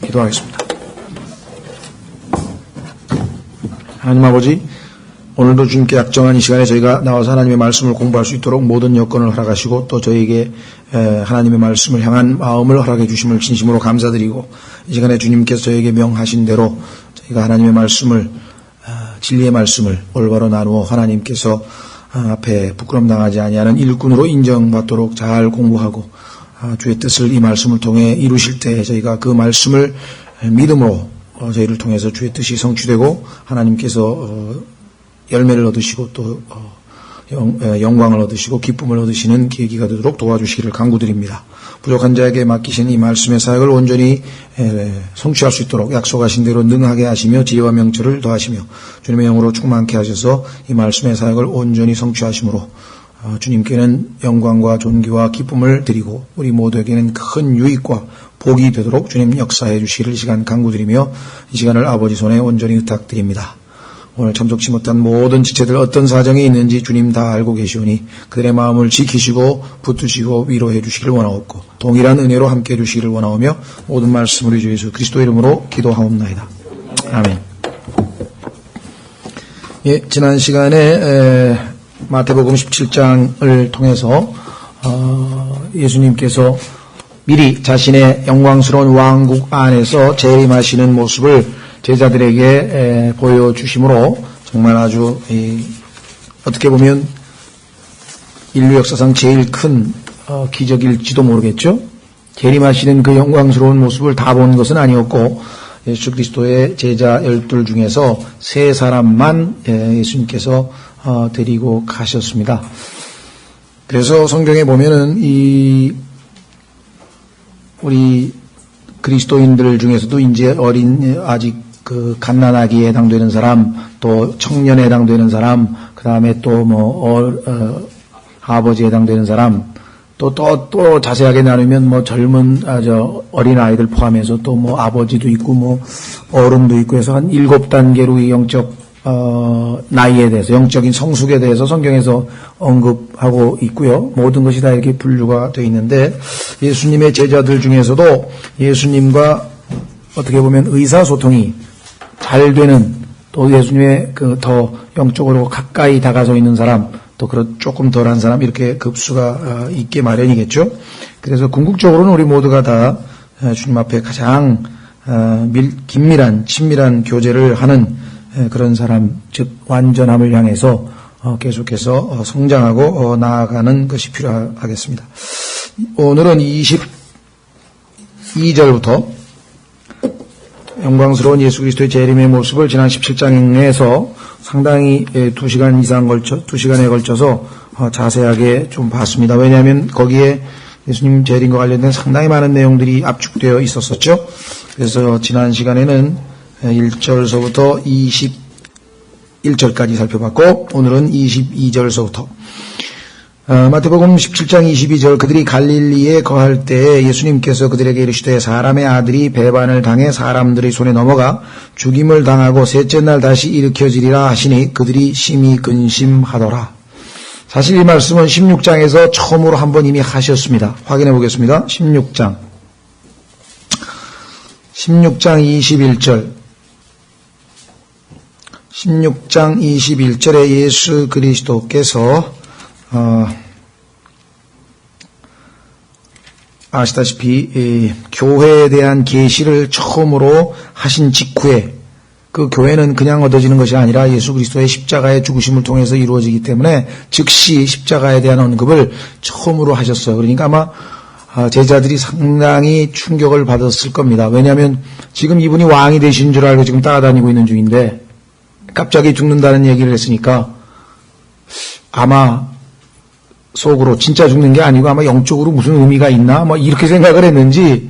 기도하겠습니다. 하나님 아버지, 오늘도 주님께 약정한 이 시간에 저희가 나와서 하나님의 말씀을 공부할 수 있도록 모든 여건을 허락하시고 또 저희에게 하나님의 말씀을 향한 마음을 허락해 주심을 진심으로 감사드리고, 이 시간에 주님께서 저에게 명하신 대로 저희가 하나님의 말씀을, 진리의 말씀을 올바로 나누어 하나님께서 앞에 부끄럼 당하지 아니하는 일꾼으로 인정받도록 잘 공부하고 주의 뜻을 이 말씀을 통해 이루실 때 저희가 그 말씀을 믿음으로 저희를 통해서 주의 뜻이 성취되고 하나님께서 열매를 얻으시고 또 영광을 얻으시고 기쁨을 얻으시는 계기가 되도록 도와주시기를 간구드립니다. 부족한 자에게 맡기신 이 말씀의 사역을 온전히 성취할 수 있도록 약속하신 대로 능하게 하시며 지혜와 명철을 더하시며 주님의 영으로 충만케 하셔서 이 말씀의 사역을 온전히 성취하심으로 주님께는 영광과 존귀와 기쁨을 드리고 우리 모두에게는 큰 유익과 복이 되도록 주님 역사해 주시기를 이 시간 간구드리며 이 시간을 아버지 손에 온전히 의탁드립니다. 오늘 참석치 못한 모든 지체들 어떤 사정이 있는지 주님 다 알고 계시오니 그들의 마음을 지키시고 붙드시고 위로해 주시기를 원하옵고 동일한 은혜로 함께해 주시기를 원하오며 모든 말씀을 우리 주 예수 그리스도 이름으로 기도하옵나이다. 아멘. 예, 지난 시간에 마태복음 17장을 통해서 예수님께서 미리 자신의 영광스러운 왕국 안에서 재림하시는 모습을 제자들에게 보여주심으로 정말 아주 어떻게 보면 인류 역사상 제일 큰 기적일지도 모르겠죠. 재림하시는 그 영광스러운 모습을 다 본 것은 아니었고 예수 그리스도의 제자 12 중에서 3사람만 예수님께서 데리고 가셨습니다. 그래서 성경에 보면은 우리 그리스도인들 중에서도 이제 아직 그 갓난아기에 해당되는 사람, 또 청년에 해당되는 사람, 그 다음에 또 아버지에 해당되는 사람, 또 자세하게 나누면 젊은, 어린 아이들 포함해서 또 아버지도 있고 어른도 있고 해서 한 7단계로 이 영적, 나이에 대해서, 영적인 성숙에 대해서 성경에서 언급하고 있고요. 모든 것이 다 이렇게 분류가 되어 있는데, 예수님의 제자들 중에서도 예수님과 어떻게 보면 의사소통이 잘 되는, 또 예수님의 더 영적으로 가까이 다가서 있는 사람, 또 조금 덜한 사람, 이렇게 급수가 있게 마련이겠죠. 그래서 궁극적으로는 우리 모두가 다 주님 앞에 가장 긴밀한, 친밀한 교제를 하는 그런 사람, 즉 완전함을 향해서 계속해서 성장하고 나아가는 것이 필요하겠습니다. 오늘은 22절부터 영광스러운 예수 그리스도의 재림의 모습을 지난 17장에서 상당히 2시간에 걸쳐서 자세하게 좀 봤습니다. 왜냐하면 거기에 예수님 재림과 관련된 상당히 많은 내용들이 압축되어 있었었죠. 그래서 지난 시간에는 1절서부터 21절까지 살펴봤고 오늘은 22절서부터 마태복음 17장 22절 그들이 갈릴리에 거할 때에 예수님께서 그들에게 이르시되 사람의 아들이 배반을 당해 사람들의 손에 넘어가 죽임을 당하고 셋째 날 다시 일으켜지리라 하시니 그들이 심히 근심하더라. 사실 이 말씀은 16장에서 처음으로 한번 이미 하셨습니다. 확인해 보겠습니다. 16장 21절 16장 21절에 예수 그리스도께서 아시다시피 교회에 대한 계시를 처음으로 하신 직후에 그 교회는 그냥 얻어지는 것이 아니라 예수 그리스도의 십자가의 죽으심을 통해서 이루어지기 때문에 즉시 십자가에 대한 언급을 처음으로 하셨어요. 그러니까 아마 제자들이 상당히 충격을 받았을 겁니다. 왜냐하면 지금 이분이 왕이 되신 줄 알고 지금 따라다니고 있는 중인데 갑자기 죽는다는 얘기를 했으니까 아마 속으로 진짜 죽는 게 아니고 아마 영적으로 무슨 의미가 있나 이렇게 생각을 했는지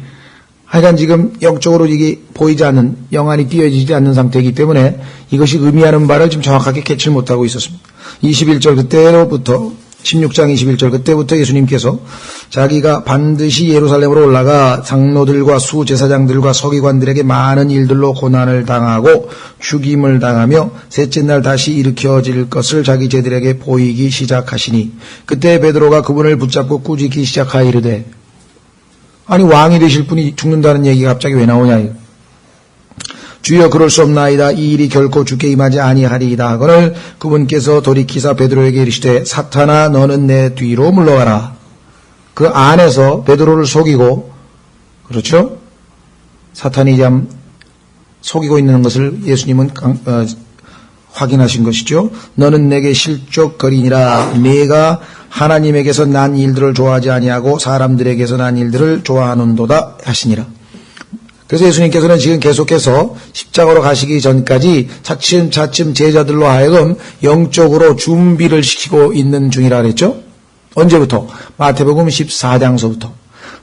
하여간 지금 영적으로 이게 보이지 않는, 영안이 띄어지지 않는 상태이기 때문에 이것이 의미하는 바를 지금 정확하게 캐치를 못하고 있었습니다. 21절 그때로부터 16장 21절 그때부터 예수님께서 자기가 반드시 예루살렘으로 올라가 장로들과 수제사장들과 서기관들에게 많은 일들로 고난을 당하고 죽임을 당하며 셋째 날 다시 일으켜질 것을 자기 제들에게 보이기 시작하시니 그때 베드로가 그분을 붙잡고 꾸짖기 시작하여 이르되 아니 왕이 되실 분이 죽는다는 얘기가 갑자기 왜 나오냐 이거. 주여 그럴 수 없나이다. 이 일이 결코 주께 임하지 아니하리이다 하거늘 그분께서 돌이키사 베드로에게 이르시되 사탄아 너는 내 뒤로 물러가라. 그 안에서 베드로를 속이고 그렇죠? 사탄이 참 속이고 있는 것을 예수님은 확인하신 것이죠. 너는 내게 실족거리니라. 내가 하나님에게서 난 일들을 좋아하지 아니하고 사람들에게서 난 일들을 좋아하는도다 하시니라. 그래서 예수님께서는 지금 계속해서 십자가로 가시기 전까지 차츰 제자들로 하여금 영적으로 준비를 시키고 있는 중이라 그랬죠. 언제부터? 마태복음 14장서부터.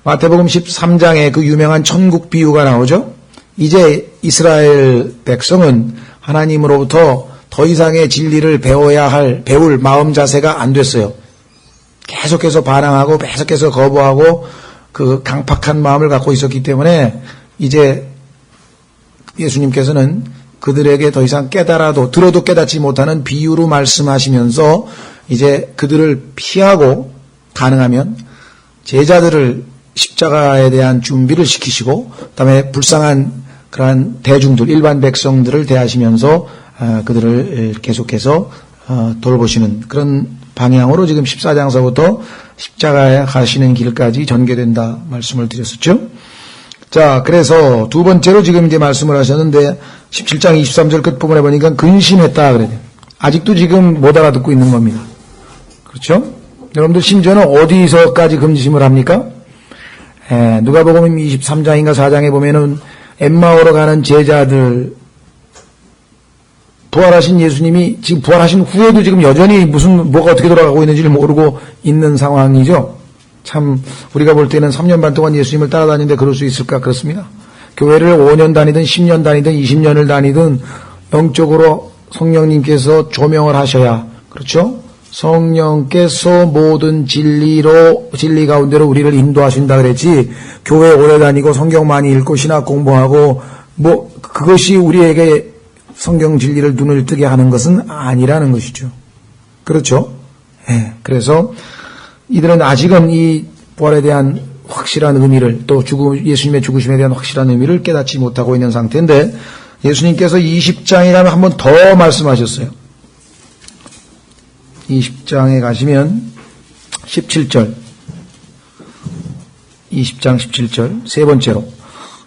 마태복음 13장에 그 유명한 천국 비유가 나오죠. 이제 이스라엘 백성은 하나님으로부터 더 이상의 진리를 배울 마음 자세가 안 됐어요. 계속해서 반항하고 계속해서 거부하고 그 강팍한 마음을 갖고 있었기 때문에 이제 예수님께서는 그들에게 더 이상 들어도 깨닫지 못하는 비유로 말씀하시면서 이제 그들을 피하고 가능하면 제자들을 십자가에 대한 준비를 시키시고 그다음에 불쌍한 그러한 대중들, 일반 백성들을 대하시면서 그들을 계속해서 돌보시는 그런 방향으로 지금 14장서부터 십자가에 가시는 길까지 전개된다 말씀을 드렸었죠. 자, 그래서 두 번째로 지금 이제 말씀을 하셨는데 17장 23절 끝부분에 보니까 근심했다 그래요. 아직도 지금 못 알아듣고 있는 겁니다. 그렇죠? 여러분들 심지어는 어디서까지 근심을 합니까? 누가복음 23장인가 4장에 보면은 엠마오로 가는 제자들 부활하신 예수님이 지금 부활하신 후에도 지금 여전히 뭐가 어떻게 돌아가고 있는지를 모르고 있는 상황이죠. 참 우리가 볼 때는 3년 반 동안 예수님을 따라다니는데 그럴 수 있을까? 그렇습니다. 교회를 5년 다니든 10년 다니든 20년을 다니든 영적으로 성령님께서 조명을 하셔야 그렇죠? 성령께서 모든 진리 가운데로 우리를 인도하신다 그랬지 교회 오래 다니고 성경 많이 읽고 신학 공부하고 그것이 우리에게 성경 진리를 눈을 뜨게 하는 것은 아니라는 것이죠. 그렇죠? 그래서 이들은 아직은 이 부활에 대한 확실한 의미를 또 예수님의 죽으심에 대한 확실한 의미를 깨닫지 못하고 있는 상태인데 예수님께서 20장이라면 한 번 더 말씀하셨어요. 20장에 가시면 17절 20장 17절 세 번째로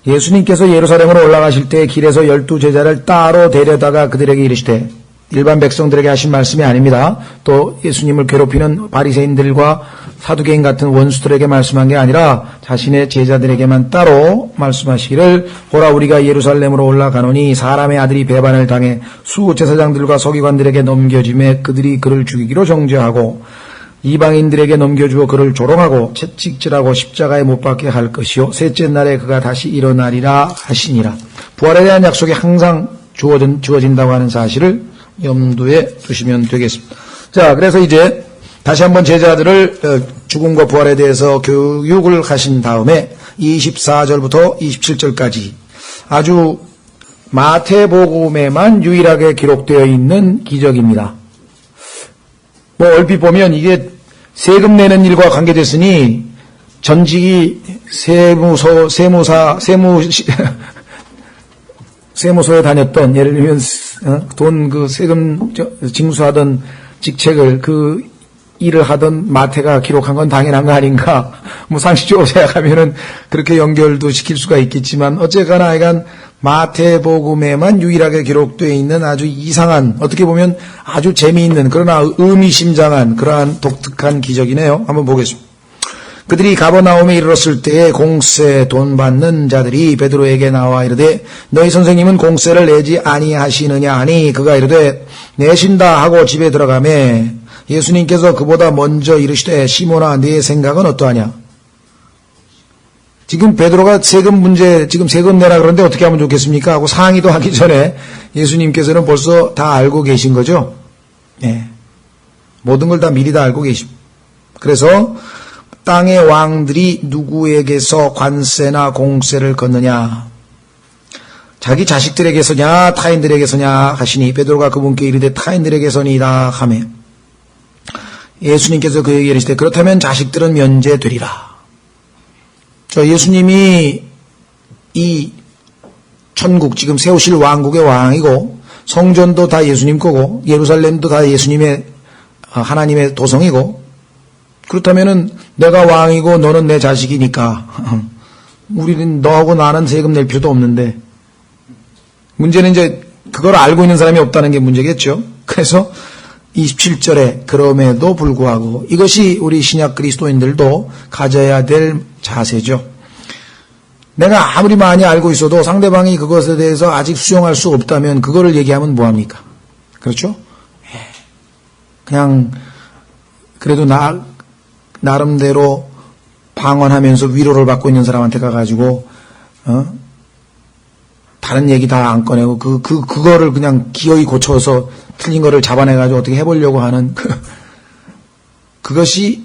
예수님께서 예루살렘으로 올라가실 때 길에서 12제자를 따로 데려다가 그들에게 이르시되 일반 백성들에게 하신 말씀이 아닙니다. 또 예수님을 괴롭히는 바리새인들과 사두개인 같은 원수들에게 말씀한 게 아니라 자신의 제자들에게만 따로 말씀하시기를 보라 우리가 예루살렘으로 올라가노니 사람의 아들이 배반을 당해 수제사장들과 서기관들에게 넘겨짐에 그들이 그를 죽이기로 정죄하고 이방인들에게 넘겨주어 그를 조롱하고 채찍질하고 십자가에 못 박게 할 것이요 셋째 날에 그가 다시 일어나리라 하시니라. 부활에 대한 약속이 항상 주어진다고 하는 사실을 염두에 두시면 되겠습니다. 자, 그래서 이제 다시 한번 제자들을 죽음과 부활에 대해서 교육을 하신 다음에 24절부터 27절까지 아주 마태복음에만 유일하게 기록되어 있는 기적입니다. 얼핏 보면 이게 세금 내는 일과 관계됐으니 전직이 세무소에 다녔던 예를 들면 돈 세금 징수하던 직책을 그 일을 하던 마태가 기록한 건 당연한 거 아닌가? 상식적으로 생각하면은 그렇게 연결도 시킬 수가 있겠지만 어쨌거나 하여간 마태복음에만 유일하게 기록되어 있는 아주 이상한 어떻게 보면 아주 재미있는 그러나 의미심장한 그러한 독특한 기적이네요. 한번 보겠습니다. 그들이 가버나움에 이르렀을 때에 공세 돈 받는 자들이 베드로에게 나와 이르되 너희 선생님은 공세를 내지 아니하시느냐 하니 그가 이르되 내신다 하고 집에 들어가매 예수님께서 그보다 먼저 이르시되 시몬아 네 생각은 어떠하냐. 지금 베드로가 세금 문제 지금 세금 내라 그러는데 어떻게 하면 좋겠습니까 하고 상의도 하기 전에 예수님께서는 벌써 다 알고 계신 거죠. 모든 걸 다 미리 다 알고 계십니다. 그래서 땅의 왕들이 누구에게서 관세나 공세를 걷느냐 자기 자식들에게서냐 타인들에게서냐 하시니 베드로가 그분께 이르되 타인들에게서니이다 하며 예수님께서 그에게 이르시되 그렇다면 자식들은 면제되리라. 예수님이 이 천국, 지금 세우실 왕국의 왕이고, 성전도 다 예수님 거고, 예루살렘도 다 예수님의, 하나님의 도성이고, 그렇다면은 내가 왕이고 너는 내 자식이니까, 우리는 너하고 나는 세금 낼 필요도 없는데, 문제는 이제 그걸 알고 있는 사람이 없다는 게 문제겠죠. 그래서 27절에 그럼에도 불구하고 이것이 우리 신약 그리스도인들도 가져야 될 자세죠. 내가 아무리 많이 알고 있어도 상대방이 그것에 대해서 아직 수용할 수 없다면 그거를 얘기하면 뭐합니까? 그렇죠? 그냥 그래도 나름대로 방언하면서 위로를 받고 있는 사람한테 가가지고 다른 얘기 다 안 꺼내고 그거를 그냥 기어이 고쳐서 틀린 거를 잡아내가지고 어떻게 해보려고 하는 그것이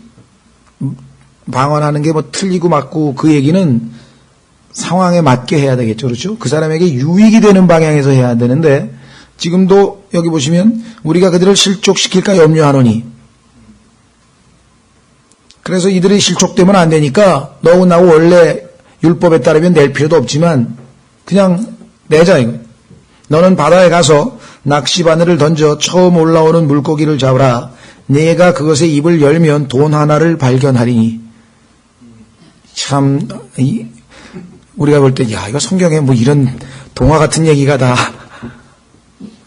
방언하는 게 뭐 틀리고 맞고 그 얘기는 상황에 맞게 해야 되겠죠. 그렇죠? 그 사람에게 유익이 되는 방향에서 해야 되는데 지금도 여기 보시면 우리가 그들을 실족시킬까 염려하노니 그래서 이들이 실족되면 안 되니까 너하고 나하고 원래 율법에 따르면 낼 필요도 없지만 그냥 내자 이거. 너는 바다에 가서 낚시바늘을 던져 처음 올라오는 물고기를 잡으라. 네가 그것의 입을 열면 돈 하나를 발견하리니. 참 우리가 볼 때 야 이거 성경에 뭐 이런 동화 같은 얘기가 다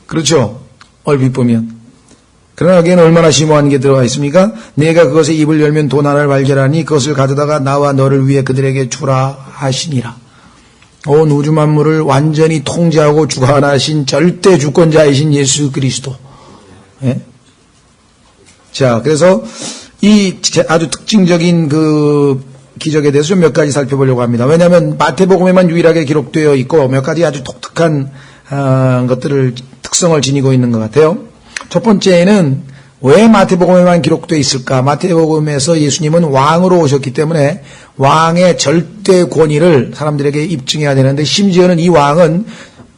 그렇죠. 얼핏 보면. 그러나 여기에는 얼마나 심오한 게 들어가 있습니까? 네가 그것의 입을 열면 돈 하나를 발견하니 그것을 가져다가 나와 너를 위해 그들에게 주라 하시니라. 온 우주 만물을 완전히 통제하고 주관하신 절대 주권자이신 예수 그리스도. 예? 자, 그래서 이 아주 특징적인 그 기적에 대해서 좀 몇 가지 살펴보려고 합니다. 왜냐하면 마태복음에만 유일하게 기록되어 있고 몇 가지 아주 독특한 것들을 특성을 지니고 있는 것 같아요. 첫 번째는 왜 마태복음에만 기록되어 있을까? 마태복음에서 예수님은 왕으로 오셨기 때문에 왕의 절대 권위를 사람들에게 입증해야 되는데 심지어는 이 왕은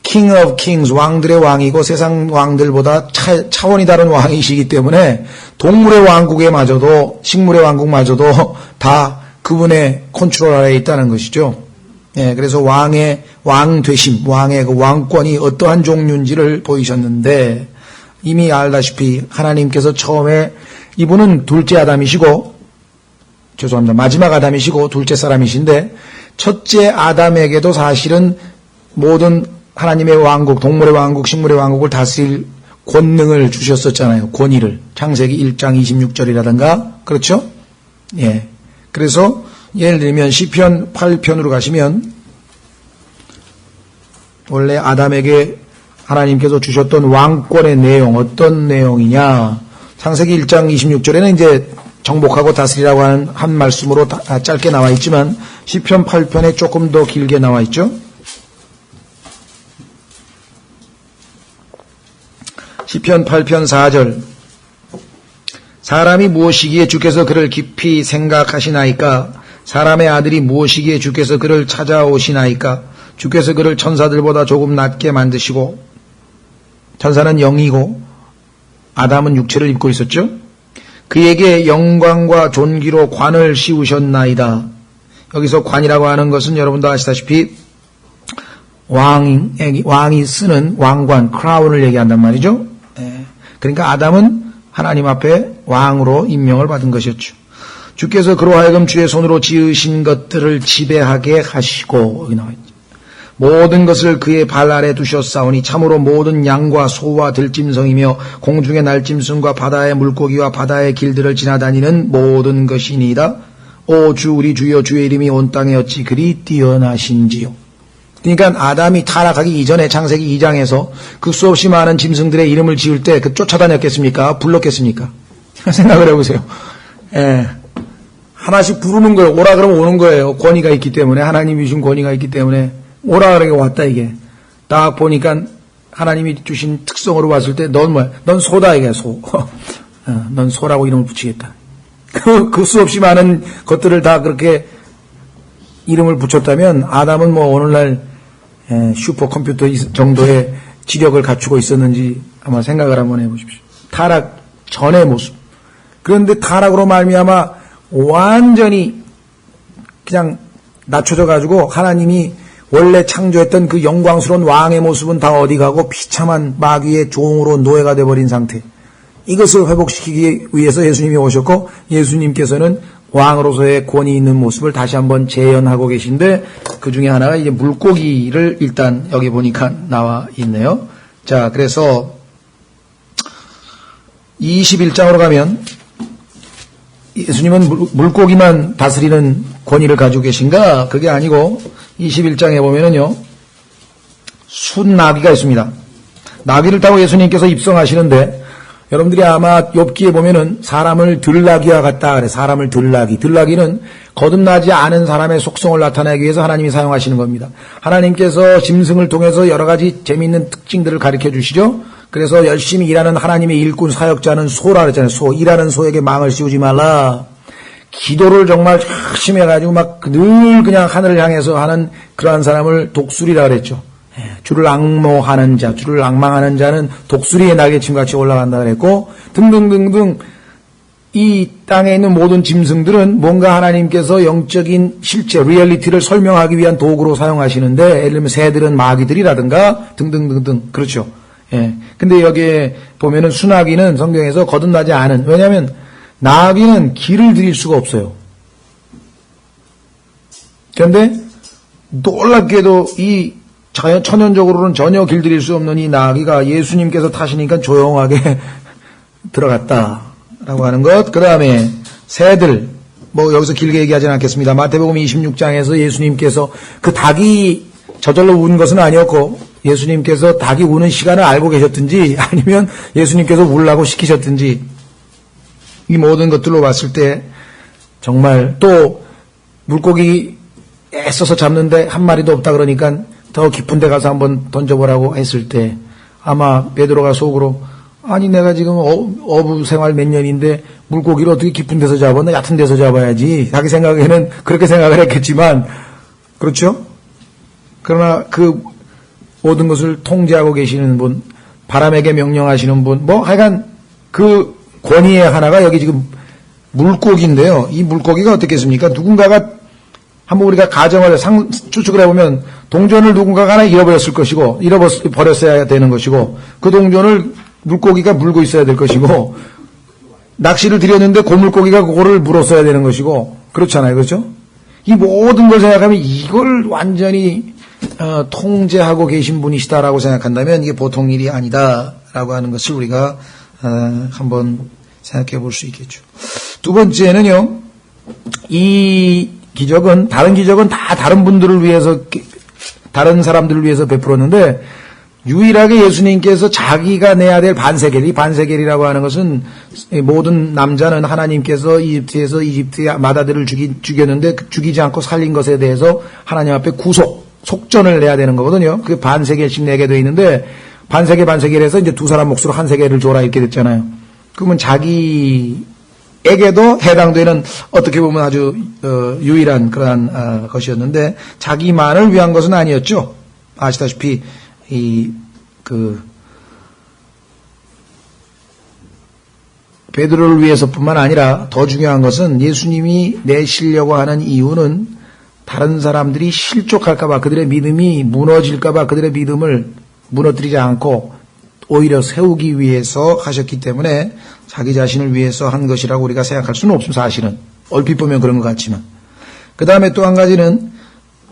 King of Kings, 왕들의 왕이고 세상 왕들보다 차원이 다른 왕이시기 때문에 동물의 왕국에마저도 식물의 왕국마저도 다 그분의 컨트롤 아래에 있다는 것이죠. 예, 그래서 왕의 왕되심, 왕의 그 왕권이 어떠한 종류인지를 보이셨는데 이미 알다시피 하나님께서 처음에 이분은 둘째 아담이시고 죄송합니다. 마지막 아담이시고 둘째 사람이신데 첫째 아담에게도 사실은 모든 하나님의 왕국, 동물의 왕국, 식물의 왕국을 다스릴 권능을 주셨었잖아요. 권위를. 창세기 1장 26절이라든가 그렇죠? 예. 그래서 예를 들면 시편 8편으로 가시면 원래 아담에게 하나님께서 주셨던 왕권의 내용 어떤 내용이냐 창세기 1장 26절에는 이제 정복하고 다스리라고 하는 한 말씀으로 짧게 나와 있지만 시편 8편에 조금 더 길게 나와 있죠. 시편 8편 4절 사람이 무엇이기에 주께서 그를 깊이 생각하시나이까 사람의 아들이 무엇이기에 주께서 그를 찾아오시나이까 주께서 그를 천사들보다 조금 낮게 만드시고 천사는 영이고 아담은 육체를 입고 있었죠. 그에게 영광과 존귀로 관을 씌우셨나이다. 여기서 관이라고 하는 것은 여러분도 아시다시피 왕이 쓰는 왕관, 크라운을 얘기한단 말이죠. 그러니까 아담은 하나님 앞에 왕으로 임명을 받은 것이었죠. 주께서 그로 하여금 주의 손으로 지으신 것들을 지배하게 하시고 여기 나와 있죠. 모든 것을 그의 발 아래 두셨사오니 참으로 모든 양과 소와 들짐승이며 공중의 날짐승과 바다의 물고기와 바다의 길들을 지나다니는 모든 것이니이다. 오 주 우리 주여 주의 이름이 온 땅에 어찌 그리 뛰어나신지요. 그러니까 아담이 타락하기 이전에 창세기 2장에서 그 수없이 많은 짐승들의 이름을 지을 때 그 쫓아다녔겠습니까? 불렀겠습니까? 생각을 해보세요. 예. 하나씩 부르는 거예요. 오라 그러면 오는 거예요. 권위가 있기 때문에 하나님이 주신 권위가 있기 때문에 오라 그러게 왔다 이게. 딱 보니까 하나님이 주신 특성으로 봤을 때 넌 뭐야? 넌 소다 이게 소. 넌 소라고 이름을 붙이겠다. 그 수없이 많은 것들을 다 그렇게 이름을 붙였다면 아담은 뭐 오늘날 슈퍼컴퓨터 정도의 지력을 갖추고 있었는지 아마 생각을 한번 해보십시오. 타락 전의 모습. 그런데 타락으로 말미암아 완전히 그냥 낮춰져 가지고 하나님이 원래 창조했던 그 영광스러운 왕의 모습은 다 어디 가고 비참한 마귀의 종으로 노예가 돼버린 상태. 이것을 회복시키기 위해서 예수님이 오셨고 예수님께서는 왕으로서의 권위 있는 모습을 다시 한번 재현하고 계신데 그 중에 하나가 이제 물고기를 일단 여기 보니까 나와 있네요. 자, 그래서 21장으로 가면 예수님은 물고기만 다스리는 권위를 가지고 계신가? 그게 아니고 21장에 보면은요. 순나귀가 있습니다. 나귀를 타고 예수님께서 입성하시는데 여러분들이 아마 욥기에 보면은 사람을 들나귀와 같다 그래. 사람을 들나귀. 들나귀는 거듭나지 않은 사람의 속성을 나타내기 위해서 하나님이 사용하시는 겁니다. 하나님께서 짐승을 통해서 여러 가지 재미있는 특징들을 가르쳐 주시죠. 그래서 열심히 일하는 하나님의 일꾼 사역자는 소라 그랬잖아요. 소. 일하는 소에게 망을 씌우지 말라. 기도를 정말 열심히 해가지고 막 늘 그냥 하늘을 향해서 하는 그러한 사람을 독수리라 그랬죠. 주를 앙모하는 자, 주를 앙망하는 자는 독수리의 날개침같이 올라간다 그랬고 등등등등 이 땅에 있는 모든 짐승들은 뭔가 하나님께서 영적인 실제 리얼리티를 설명하기 위한 도구로 사용하시는데 예를 들면 새들은 마귀들이라든가 등등등등 그렇죠. 예. 근데 여기에 보면은 순나귀는 성경에서 거듭나지 않은 왜냐하면 나귀는 길을 들일 수가 없어요. 그런데 놀랍게도 이 천연적으로는 전혀 길들일 수 없는 이 나귀가 예수님께서 타시니까 조용하게 들어갔다라고 하는 것. 그 다음에 새들, 뭐 여기서 길게 얘기하지는 않겠습니다. 마태복음 26장에서 예수님께서 그 닭이 저절로 운 것은 아니었고 예수님께서 닭이 우는 시간을 알고 계셨든지 아니면 예수님께서 울라고 시키셨든지 이 모든 것들로 봤을 때 정말 또 물고기 애써서 잡는데 한 마리도 없다 그러니까 더 깊은 데 가서 한번 던져보라고 했을 때 아마 베드로가 속으로 아니 내가 지금 어부 생활 몇 년인데 물고기를 어떻게 깊은 데서 잡았나 얕은 데서 잡아야지 자기 생각에는 그렇게 생각을 했겠지만 그렇죠? 그러나 그 모든 것을 통제하고 계시는 분 바람에게 명령하시는 분 뭐 하여간 그 권위의 하나가 여기 지금 물고기인데요. 이 물고기가 어떻겠습니까? 누군가가 한번 우리가 가정을 추측을 해보면 동전을 누군가가 하나 잃어버렸을 것이고 잃어버렸어야 되는 것이고 그 동전을 물고기가 물고 있어야 될 것이고 낚시를 들였는데 그 물고기가 그거를 물었어야 되는 것이고 그렇잖아요. 그렇죠? 이 모든 걸 생각하면 이걸 완전히 통제하고 계신 분이시다라고 생각한다면 이게 보통 일이 아니다라고 하는 것을 우리가 한번 생각해 볼 수 있겠죠. 두 번째는요. 이 기적은 다른 기적은 다 다른 분들을 위해서 다른 사람들을 위해서 베풀었는데 유일하게 예수님께서 자기가 내야 될 반세겔, 이 반세겔이라고 하는 것은 모든 남자는 하나님께서 이집트에서 이집트의 마다들을 죽였는데 죽이지 않고 살린 것에 대해서 하나님 앞에 속전을 내야 되는 거거든요. 그게 반세겔씩 내게 되어 있는데 반세겔에서 이제 두 사람 몫으로 한 세겔을 줘라 이렇게 됐잖아요. 그러면 자기에게도 해당되는 어떻게 보면 아주 유일한 그러한 것이었는데 자기만을 위한 것은 아니었죠. 아시다시피 베드로를 위해서뿐만 아니라 더 중요한 것은 예수님이 내시려고 하는 이유는 다른 사람들이 실족할까봐 그들의 믿음이 무너질까봐 그들의 믿음을 무너뜨리지 않고 오히려 세우기 위해서 하셨기 때문에 자기 자신을 위해서 한 것이라고 우리가 생각할 수는 없습니다. 사실은 얼핏 보면 그런 것 같지만 그 다음에 또 한 가지는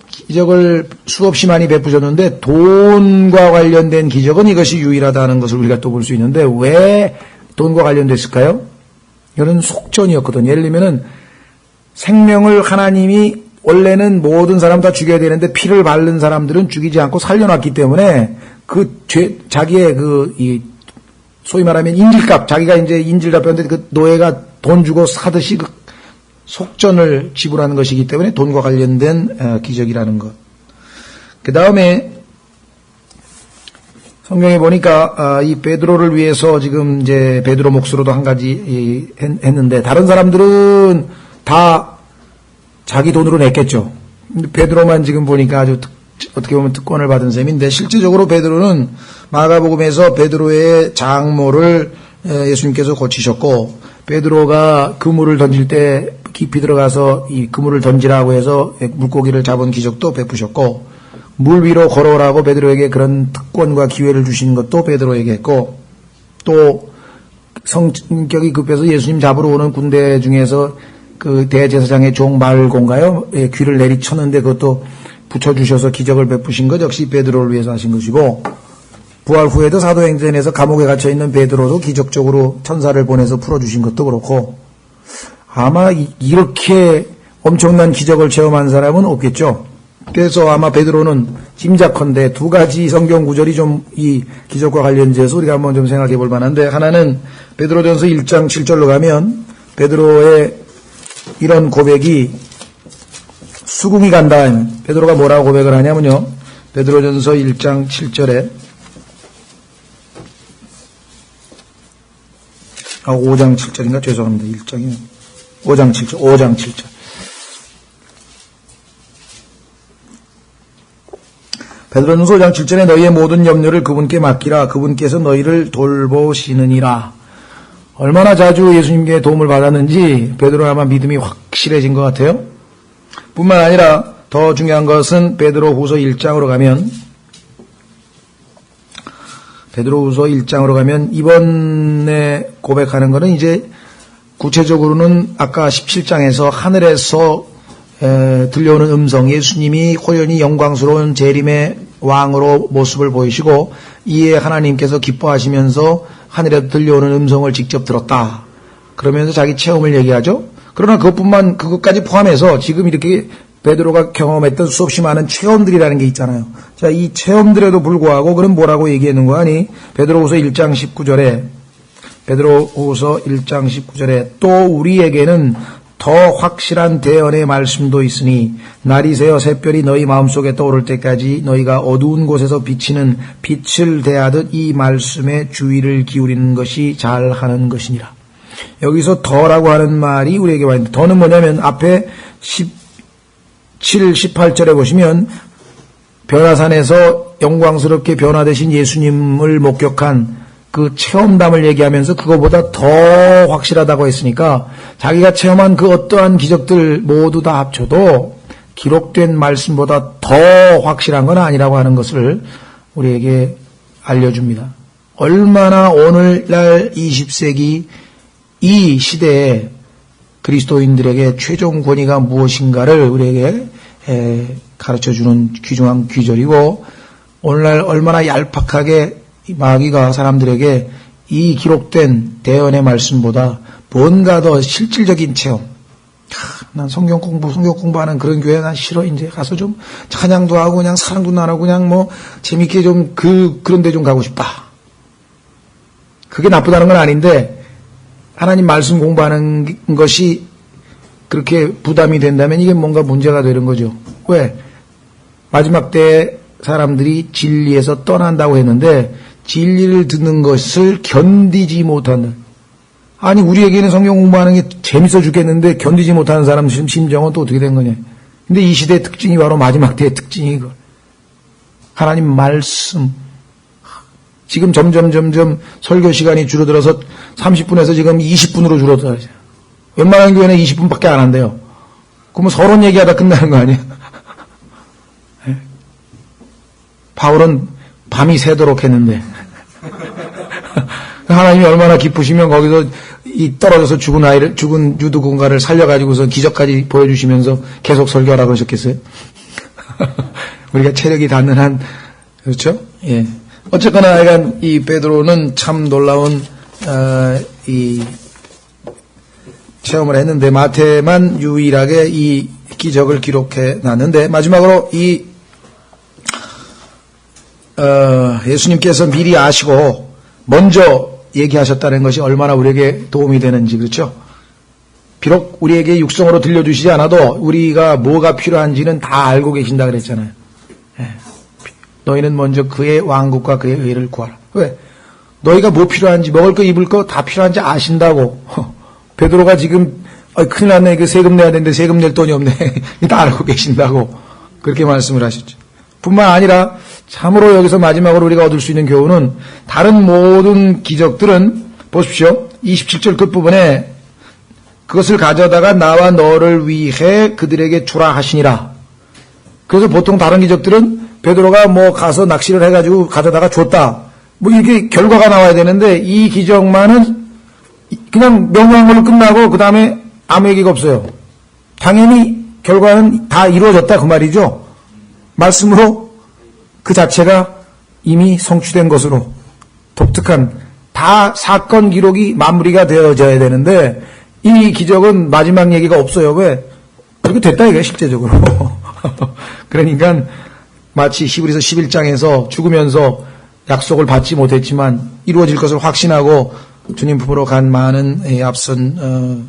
기적을 수없이 많이 베푸셨는데 돈과 관련된 기적은 이것이 유일하다는 것을 우리가 또 볼 수 있는데 왜 돈과 관련됐을까요? 이런 속전이었거든요. 예를 들면은 생명을 하나님이 원래는 모든 사람 다 죽여야 되는데 피를 바른 사람들은 죽이지 않고 살려놨기 때문에 자기의 소위 말하면 인질값, 자기가 이제 인질 잡혔는데 그 노예가 돈 주고 사듯이 그 속전을 지불하는 것이기 때문에 돈과 관련된 기적이라는 것. 그 다음에 성경에 보니까 이 베드로를 위해서 지금 이제 베드로 몫으로도 한 가지 했는데 다른 사람들은 다 자기 돈으로 냈겠죠. 근데 베드로만 지금 보니까 아주 어떻게 보면 특권을 받은 셈인데 실제적으로 베드로는 마가복음에서 베드로의 장모를 예수님께서 고치셨고 베드로가 그물을 던질 때 깊이 들어가서 이 그물을 던지라고 해서 물고기를 잡은 기적도 베푸셨고, 물 위로 걸어오라고 베드로에게 그런 특권과 기회를 주신 것도 베드로에게 했고, 또 성격이 급해서 예수님 잡으러 오는 군대 중에서 그 대제사장의 종 말곤가요? 귀를 내리쳤는데 그것도 붙여주셔서 기적을 베푸신 것 역시 베드로를 위해서 하신 것이고, 부활 후에도 사도행전에서 감옥에 갇혀있는 베드로도 기적적으로 천사를 보내서 풀어주신 것도 그렇고, 아마 이렇게 엄청난 기적을 체험한 사람은 없겠죠. 그래서 아마 베드로는 짐작컨대 두 가지 성경 구절이 좀 이 기적과 관련돼서 우리가 한번 좀 생각해 볼 만한데, 하나는 베드로전서 1장 7절로 가면 베드로의 이런 고백이 수긍이 간다. 베드로가 뭐라고 고백을 하냐면요, 베드로전서 1장 7절에 5장 7절인가? 죄송합니다. 1장이요. 5장 7절. 베드로전서 5장 7절에 너희의 모든 염려를 그분께 맡기라. 그분께서 너희를 돌보시느니라. 얼마나 자주 예수님께 도움을 받았는지 베드로는 아마 믿음이 확실해진 것 같아요. 뿐만 아니라 더 중요한 것은 베드로후서 1장으로 가면 이번에 고백하는 것은 이제 구체적으로는 아까 17장에서 하늘에서 들려오는 음성, 예수님이 호련히 영광스러운 재림의 왕으로 모습을 보이시고 이에 하나님께서 기뻐하시면서 하늘에서 들려오는 음성을 직접 들었다. 그러면서 자기 체험을 얘기하죠. 그러나 그것까지 포함해서 지금 이렇게 베드로가 경험했던 수없이 많은 체험들이라는 게 있잖아요. 자, 이 체험들에도 불구하고 그럼 뭐라고 얘기하는 거 아니? 베드로후서 1장 19절에 또 우리에게는 더 확실한 대언의 말씀도 있으니 날이 새어 샛별이 너희 마음속에 떠오를 때까지 너희가 어두운 곳에서 비치는 빛을 대하듯 이 말씀에 주의를 기울이는 것이 잘하는 것이니라. 여기서 더라고 하는 말이 우리에게 와 있는데, 더는 뭐냐면 앞에 17, 18절에 보시면 변화산에서 영광스럽게 변화되신 예수님을 목격한 그 체험담을 얘기하면서 그거보다 더 확실하다고 했으니까 자기가 체험한 그 어떠한 기적들 모두 다 합쳐도 기록된 말씀보다 더 확실한 건 아니라고 하는 것을 우리에게 알려줍니다. 얼마나 오늘날 20세기 이 시대에 그리스도인들에게 최종 권위가 무엇인가를 우리에게 가르쳐주는 귀중한 귀절이고, 오늘날 얼마나 얄팍하게 마귀가 사람들에게 이 기록된 대언의 말씀보다 뭔가 더 실질적인 체험, 난 성경 공부하는 그런 교회 난 싫어. 이제 가서 좀 찬양도 하고 그냥 사랑도 나누고 그냥 뭐 재밌게 좀 그런 데 좀 가고 싶다. 그게 나쁘다는 건 아닌데, 하나님 말씀 공부하는 것이 그렇게 부담이 된다면 이게 뭔가 문제가 되는 거죠. 왜? 마지막 때에 사람들이 진리에서 떠난다고 했는데 진리를 듣는 것을 견디지 못한다. 아니, 우리에게는 성경 공부하는 게 재밌어 죽겠는데 견디지 못하는 사람 심정은 또 어떻게 된 거냐. 근데 이 시대의 특징이 바로 마지막 때의 특징이 이거. 하나님 말씀. 지금 점점 설교 시간이 줄어들어서 30분에서 지금 20분으로 줄어들어요. 웬만한 교회는 20분밖에 안 한대요. 그러면 서론 얘기하다 끝나는 거 아니에요? 바울은 밤이 새도록 했는데 하나님이 얼마나 기쁘시면 거기서 이 떨어져서 죽은 유두 군가를 살려가지고서 기적까지 보여주시면서 계속 설교하라고 그러셨겠어요? 우리가 체력이 닿는 한, 그렇죠? 예. 어쨌거나 하여간 이 베드로는 참 놀라운 이 체험을 했는데 마태만 유일하게 이 기적을 기록해 놨는데, 마지막으로 이 예수님께서 미리 아시고 먼저 얘기하셨다는 것이 얼마나 우리에게 도움이 되는지, 그렇죠? 비록 우리에게 육성으로 들려주시지 않아도 우리가 뭐가 필요한지는 다 알고 계신다 그랬잖아요. 예. 너희는 먼저 그의 왕국과 그의 의를 구하라. 왜? 너희가 뭐 필요한지, 먹을 거 입을 거 다 필요한지 아신다고. 베드로가 지금 큰일 났네, 그 세금 내야 되는데 세금 낼 돈이 없네. 다 알고 계신다고 그렇게 말씀을 하셨죠. 뿐만 아니라 참으로 여기서 마지막으로 우리가 얻을 수 있는 교훈은, 다른 모든 기적들은 보십시오. 27절 끝부분에 그것을 가져다가 나와 너를 위해 그들에게 주라 하시니라. 그래서 보통 다른 기적들은 베드로가 뭐 가서 낚시를 해가지고 가져다가 줬다. 뭐 이게 결과가 나와야 되는데 이 기적만은 그냥 명령한 걸로 끝나고 그 다음에 아무 얘기가 없어요. 당연히 결과는 다 이루어졌다 그 말이죠. 말씀으로 그 자체가 이미 성취된 것으로 독특한 다 사건 기록이 마무리가 되어져야 되는데 이 기적은 마지막 얘기가 없어요. 왜? 그렇게 됐다 이게 실제적으로. 그러니까 마치 히브리서 11장에서 죽으면서 약속을 받지 못했지만 이루어질 것을 확신하고 주님 품으로 간 많은 앞선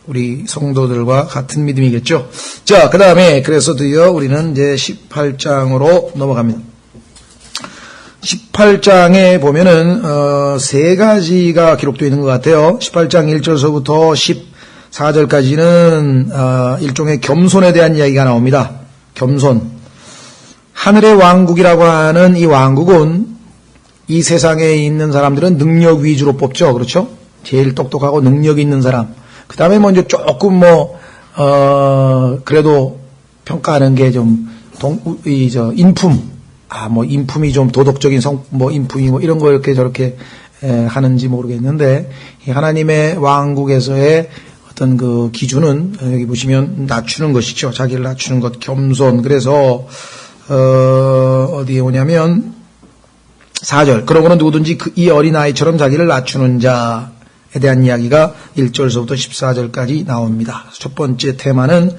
우리 성도들과 같은 믿음이겠죠. 자, 그 다음에 그래서 드디어 우리는 이제 18장으로 넘어갑니다. 18장에 보면은 세 가지가 기록되어 있는 것 같아요. 18장 1절서부터 14절까지는 일종의 겸손에 대한 이야기가 나옵니다. 겸손. 하늘의 왕국이라고 하는 이 왕국은 이 세상에 있는 사람들은 능력 위주로 뽑죠. 그렇죠? 제일 똑똑하고 능력 있는 사람. 그 다음에 뭐 이제 조금 그래도 평가하는 게 좀 인품. 인품이 좀 도덕적인 인품이 이런 거 이렇게 저렇게 하는지 모르겠는데, 하나님의 왕국에서의 어떤 그 기준은 여기 보시면 낮추는 것이죠. 자기를 낮추는 것, 겸손. 그래서, 어디에 오냐면, 4절. 그러고는 누구든지 이 어린아이처럼 자기를 낮추는 자에 대한 이야기가 1절서부터 14절까지 나옵니다. 첫 번째 테마는,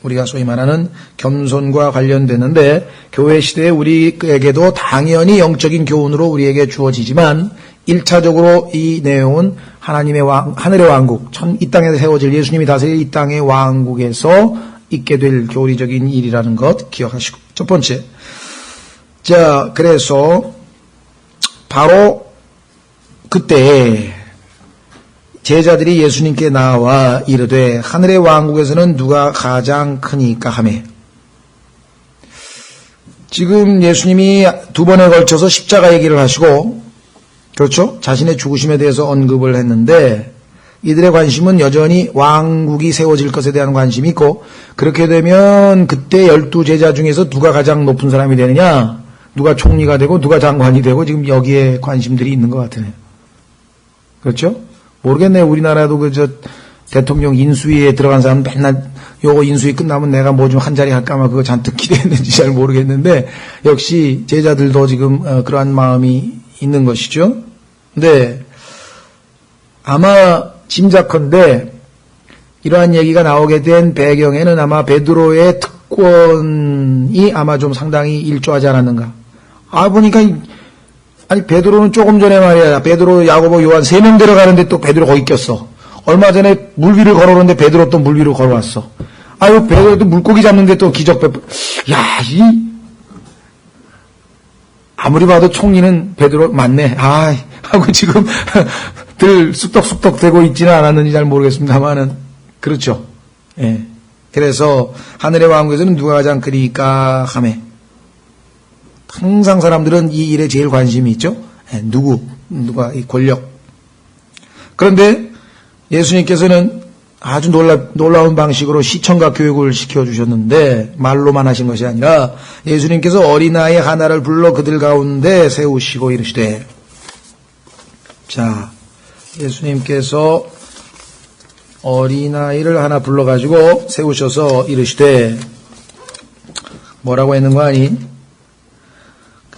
우리가 소위 말하는 겸손과 관련되는데 교회 시대에 우리에게도 당연히 영적인 교훈으로 우리에게 주어지지만 1차적으로 이 내용은 하나님의 하늘의 왕국, 이 땅에 세워질 예수님이 다스릴 이 땅의 왕국에서 있게 될 교리적인 일이라는 것 기억하시고. 첫 번째. 자, 그래서 바로 그때 제자들이 예수님께 나와 이르되 하늘의 왕국에서는 누가 가장 크니까 하매. 지금 예수님이 두 번에 걸쳐서 십자가 얘기를 하시고, 그렇죠? 자신의 죽으심에 대해서 언급을 했는데 이들의 관심은 여전히 왕국이 세워질 것에 대한 관심이 있고, 그렇게 되면 그때 12제자 중에서 누가 가장 높은 사람이 되느냐, 누가 총리가 되고 누가 장관이 되고 지금 여기에 관심들이 있는 것 같으네요. 그렇죠? 모르겠네요. 우리나라도 대통령 인수위에 들어간 사람 맨날 요거 인수위 끝나면 내가 뭐 좀 한 자리 할까 막 그거 잔뜩 기대했는지 잘 모르겠는데 역시 제자들도 지금 그러한 마음이 있는 것이죠. 근데 아마 짐작컨대 이러한 얘기가 나오게 된 배경에는 아마 베드로의 특권이 아마 좀 상당히 일조하지 않았는가. 보니까 아니 베드로는 조금 전에 말이야. 베드로, 야고보, 요한 3명 데려가는데 또 베드로 거기 꼈어. 얼마 전에 물 위를 걸어오는데 베드로 또 물 위로 걸어왔어. 베드로도 물고기 잡는데 또 기적 아무리 봐도 총리는 베드로 맞네. 하고 지금 들 쑥덕쑥덕 되고 있지는 않았는지 잘 모르겠습니다만은 그렇죠. 예. 그래서 하늘의 왕국에서는 누가 가장 크니까 하매. 항상 사람들은 이 일에 제일 관심이 있죠. 누가 이 권력. 그런데 예수님께서는 아주 놀라운 방식으로 시청각 교육을 시켜주셨는데 말로만 하신 것이 아니라 예수님께서 어린아이 하나를 불러 그들 가운데 세우시고 이르시되, 자, 예수님께서 어린아이를 하나 불러가지고 세우셔서 이르시되 뭐라고 했는 거 아니?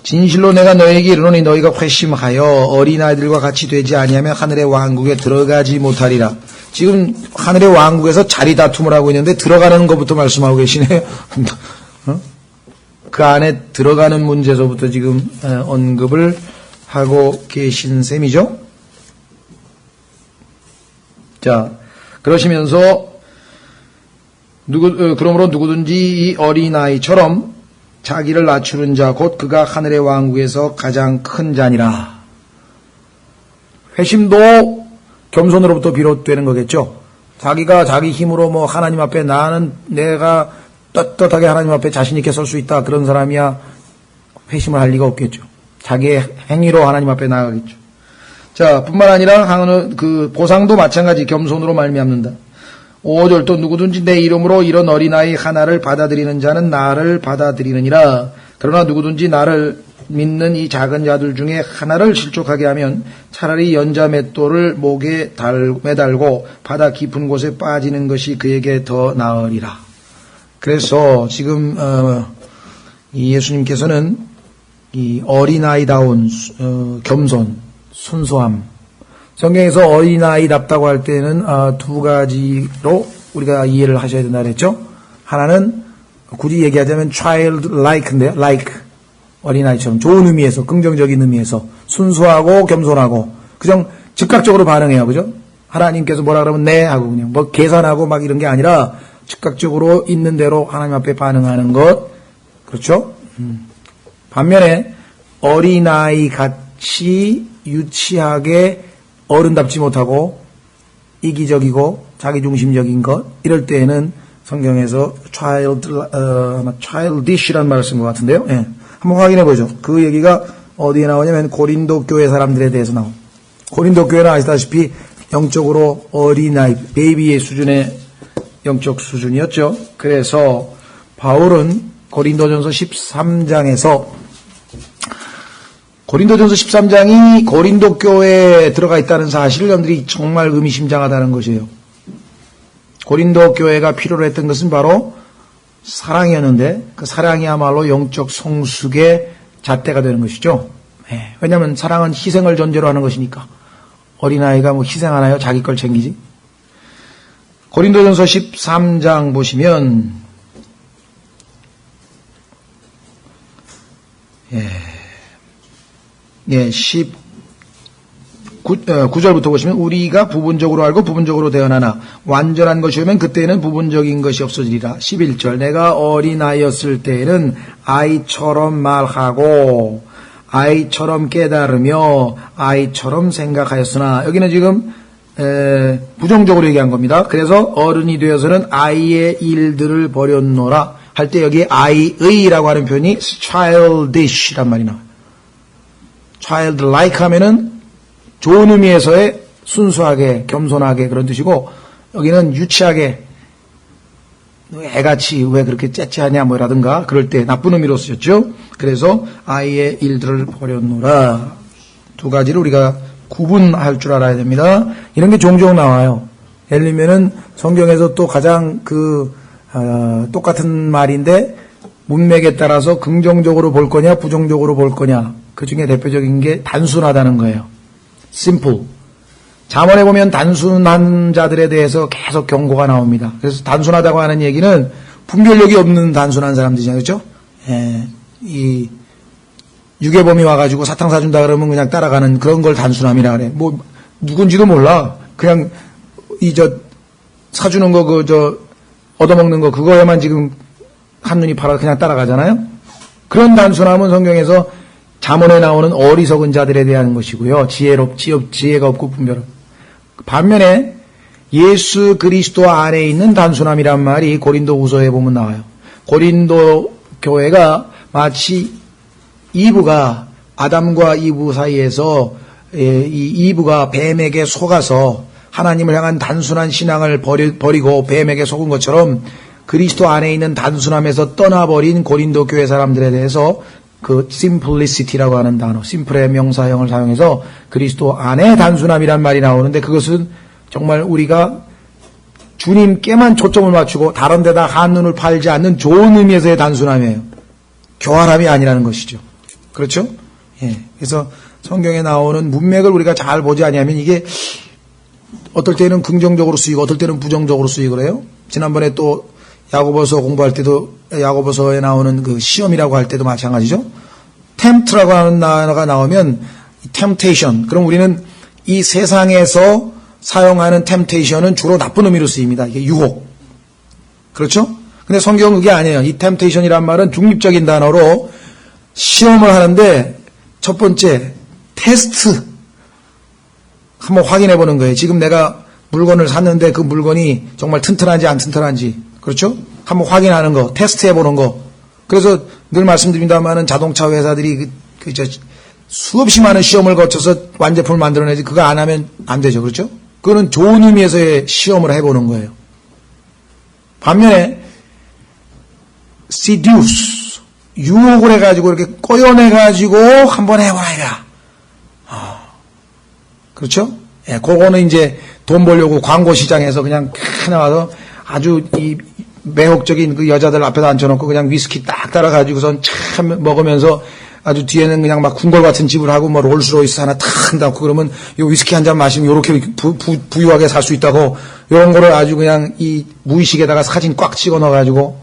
진실로 내가 너에게 이르노니 너희가 회심하여 어린아이들과 같이 되지 아니하면 하늘의 왕국에 들어가지 못하리라. 지금 하늘의 왕국에서 자리 다툼을 하고 있는데 들어가는 것부터 말씀하고 계시네요. 그 안에 들어가는 문제서부터 지금 언급을 하고 계신 셈이죠. 자, 그러시면서 그러므로 누구든지 이 어린아이처럼 자기를 낮추는 자 곧 그가 하늘의 왕국에서 가장 큰 자니라. 회심도 겸손으로부터 비롯되는 거겠죠. 자기가 자기 힘으로 하나님 앞에 내가 떳떳하게 하나님 앞에 자신 있게 설 수 있다. 그런 사람이야 회심을 할 리가 없겠죠. 자기의 행위로 하나님 앞에 나아가겠죠. 자, 뿐만 아니라 그 보상도 마찬가지 겸손으로 말미암는다. 5절 또 누구든지 내 이름으로 이런 어린아이 하나를 받아들이는 자는 나를 받아들이느니라. 그러나 누구든지 나를 믿는 이 작은 자들 중에 하나를 실족하게 하면 차라리 연자 맷돌을 목에 매달고 바다 깊은 곳에 빠지는 것이 그에게 더 나으리라. 그래서 지금 이 예수님께서는 이 어린아이다운 겸손, 순수함, 성경에서 어린아이답다고 할 때는 두 가지로 우리가 이해를 하셔야 된다 그랬죠. 하나는 굳이 얘기하자면 childlike인데요. like 어린아이처럼 좋은 의미에서, 긍정적인 의미에서 순수하고 겸손하고 그냥 즉각적으로 반응해요. 그죠? 하나님께서 뭐라 그러면 네 하고 그냥 뭐 계산하고 막 이런 게 아니라 즉각적으로 있는 대로 하나님 앞에 반응하는 것. 그렇죠? 반면에 어린아이 같이 유치하게 어른답지 못하고 이기적이고 자기중심적인 것 이럴 때에는 성경에서 childish란 말을 쓴 것 같은데요. 예. 한번 확인해 보죠. 그 얘기가 어디에 나오냐면 고린도 교회 사람들에 대해서 나옵니다. 고린도 교회는 아시다시피 영적으로 어린아이, 베이비의 수준의 영적 수준이었죠. 그래서 바울은 고린도전서 13장에서 고린도전서 13장이 고린도 교회에 들어가 있다는 사실을 여러분들이 정말 의미심장하다는 것이에요. 고린도 교회가 필요로 했던 것은 바로 사랑이었는데 그 사랑이야말로 영적 성숙의 잣대가 되는 것이죠. 네. 왜냐하면 사랑은 희생을 전제로 하는 것이니까. 어린아이가 뭐 희생하나요? 자기 걸 챙기지. 고린도전서 13장 보시면 예, 9절부터 보시면 우리가 부분적으로 알고 부분적으로 대언하나 완전한 것이 오면 그때는 부분적인 것이 없어지리라. 11절 내가 어린아이였을 때에는 아이처럼 말하고 아이처럼 깨달으며 아이처럼 생각하였으나 여기는 지금 부정적으로 얘기한 겁니다. 그래서 어른이 되어서는 아이의 일들을 버렸노라 할 때 여기 아이의라고 하는 표현이 childish란 말이 나와요. childlike 하면은 좋은 의미에서의 순수하게 겸손하게 그런 뜻이고 여기는 유치하게 애같이 왜 그렇게 째째하냐 뭐라든가 그럴 때 나쁜 의미로 쓰였죠. 그래서 아이의 일들을 버렸노라. 두 가지를 우리가 구분할 줄 알아야 됩니다. 이런 게 종종 나와요. 예를 들면은 성경에서 또 가장 똑같은 말인데 문맥에 따라서 긍정적으로 볼 거냐 부정적으로 볼 거냐 그 중에 대표적인 게 단순하다는 거예요. simple. 잠언에 보면 단순한 자들에 대해서 계속 경고가 나옵니다. 그래서 단순하다고 하는 얘기는 분별력이 없는 단순한 사람들이잖아요. 그렇죠? 예, 이 유괴범이 와가지고 사탕 사준다 그러면 그냥 따라가는 그런 걸 단순함이라 그래. 뭐 누군지도 몰라. 그냥 사주는 거 얻어먹는 거 그거에만 지금 한눈이 팔아 그냥 따라가잖아요. 그런 단순함은 성경에서 잠언에 나오는 어리석은 자들에 대한 것이고요. 지혜가 없고 분별은. 반면에 예수 그리스도 안에 있는 단순함이란 말이 고린도후서에 보면 나와요. 고린도 교회가 마치 이브가 아담과 이브 사이에서 이 이브가 뱀에게 속아서 하나님을 향한 단순한 신앙을 버리고 뱀에게 속은 것처럼 그리스도 안에 있는 단순함에서 떠나버린 고린도 교회 사람들에 대해서 그 simplicity라고 하는 단어, 심플의 명사형을 사용해서 그리스도 안에 단순함이란 말이 나오는데 그것은 정말 우리가 주님께만 초점을 맞추고 다른 데다 한눈을 팔지 않는 좋은 의미에서의 단순함이에요. 교활함이 아니라는 것이죠. 그렇죠? 예. 그래서 성경에 나오는 문맥을 우리가 잘 보지 않으면 이게 어떨 때는 긍정적으로 쓰이고 어떨 때는 부정적으로 쓰이고 그래요. 지난번에 또 야고보서 공부할 때도 야고보서에 나오는 그 시험이라고 할 때도 마찬가지죠. tempt라고 하는 단어가 나오면 temptation. 그럼 우리는 이 세상에서 사용하는 temptation은 주로 나쁜 의미로 쓰입니다. 이게 유혹. 그렇죠? 근데 성경은 그게 아니에요. 이 temptation이란 말은 중립적인 단어로 시험을 하는데 첫 번째 테스트 한번 확인해 보는 거예요. 지금 내가 물건을 샀는데 그 물건이 정말 튼튼한지 안 튼튼한지 그렇죠? 한번 확인하는 거, 테스트해 보는 거. 그래서 늘 말씀드립니다만은 자동차 회사들이 수없이 많은 시험을 거쳐서 완제품을 만들어내지 그거 안 하면 안 되죠. 그렇죠? 그거는 좋은 의미에서의 시험을 해보는 거예요. 반면에 seduce, 유혹을 해가지고 이렇게 꼬여내가지고 한번 해보라 이가. 그렇죠? 예, 그거는 이제 돈 벌려고 광고 시장에서 그냥 나와서 아주 이 매혹적인 그 여자들 앞에다 앉혀놓고 그냥 위스키 딱 따라가지고선 참 먹으면서 아주 뒤에는 그냥 막 궁궐 같은 집을 하고 뭐 롤스로이스 하나 탁 한다고 그러면 요 위스키 한 잔 마시면 요렇게 부유하게 살 수 있다고 요런 거를 아주 그냥 이 무의식에다가 사진 꽉 찍어 넣어가지고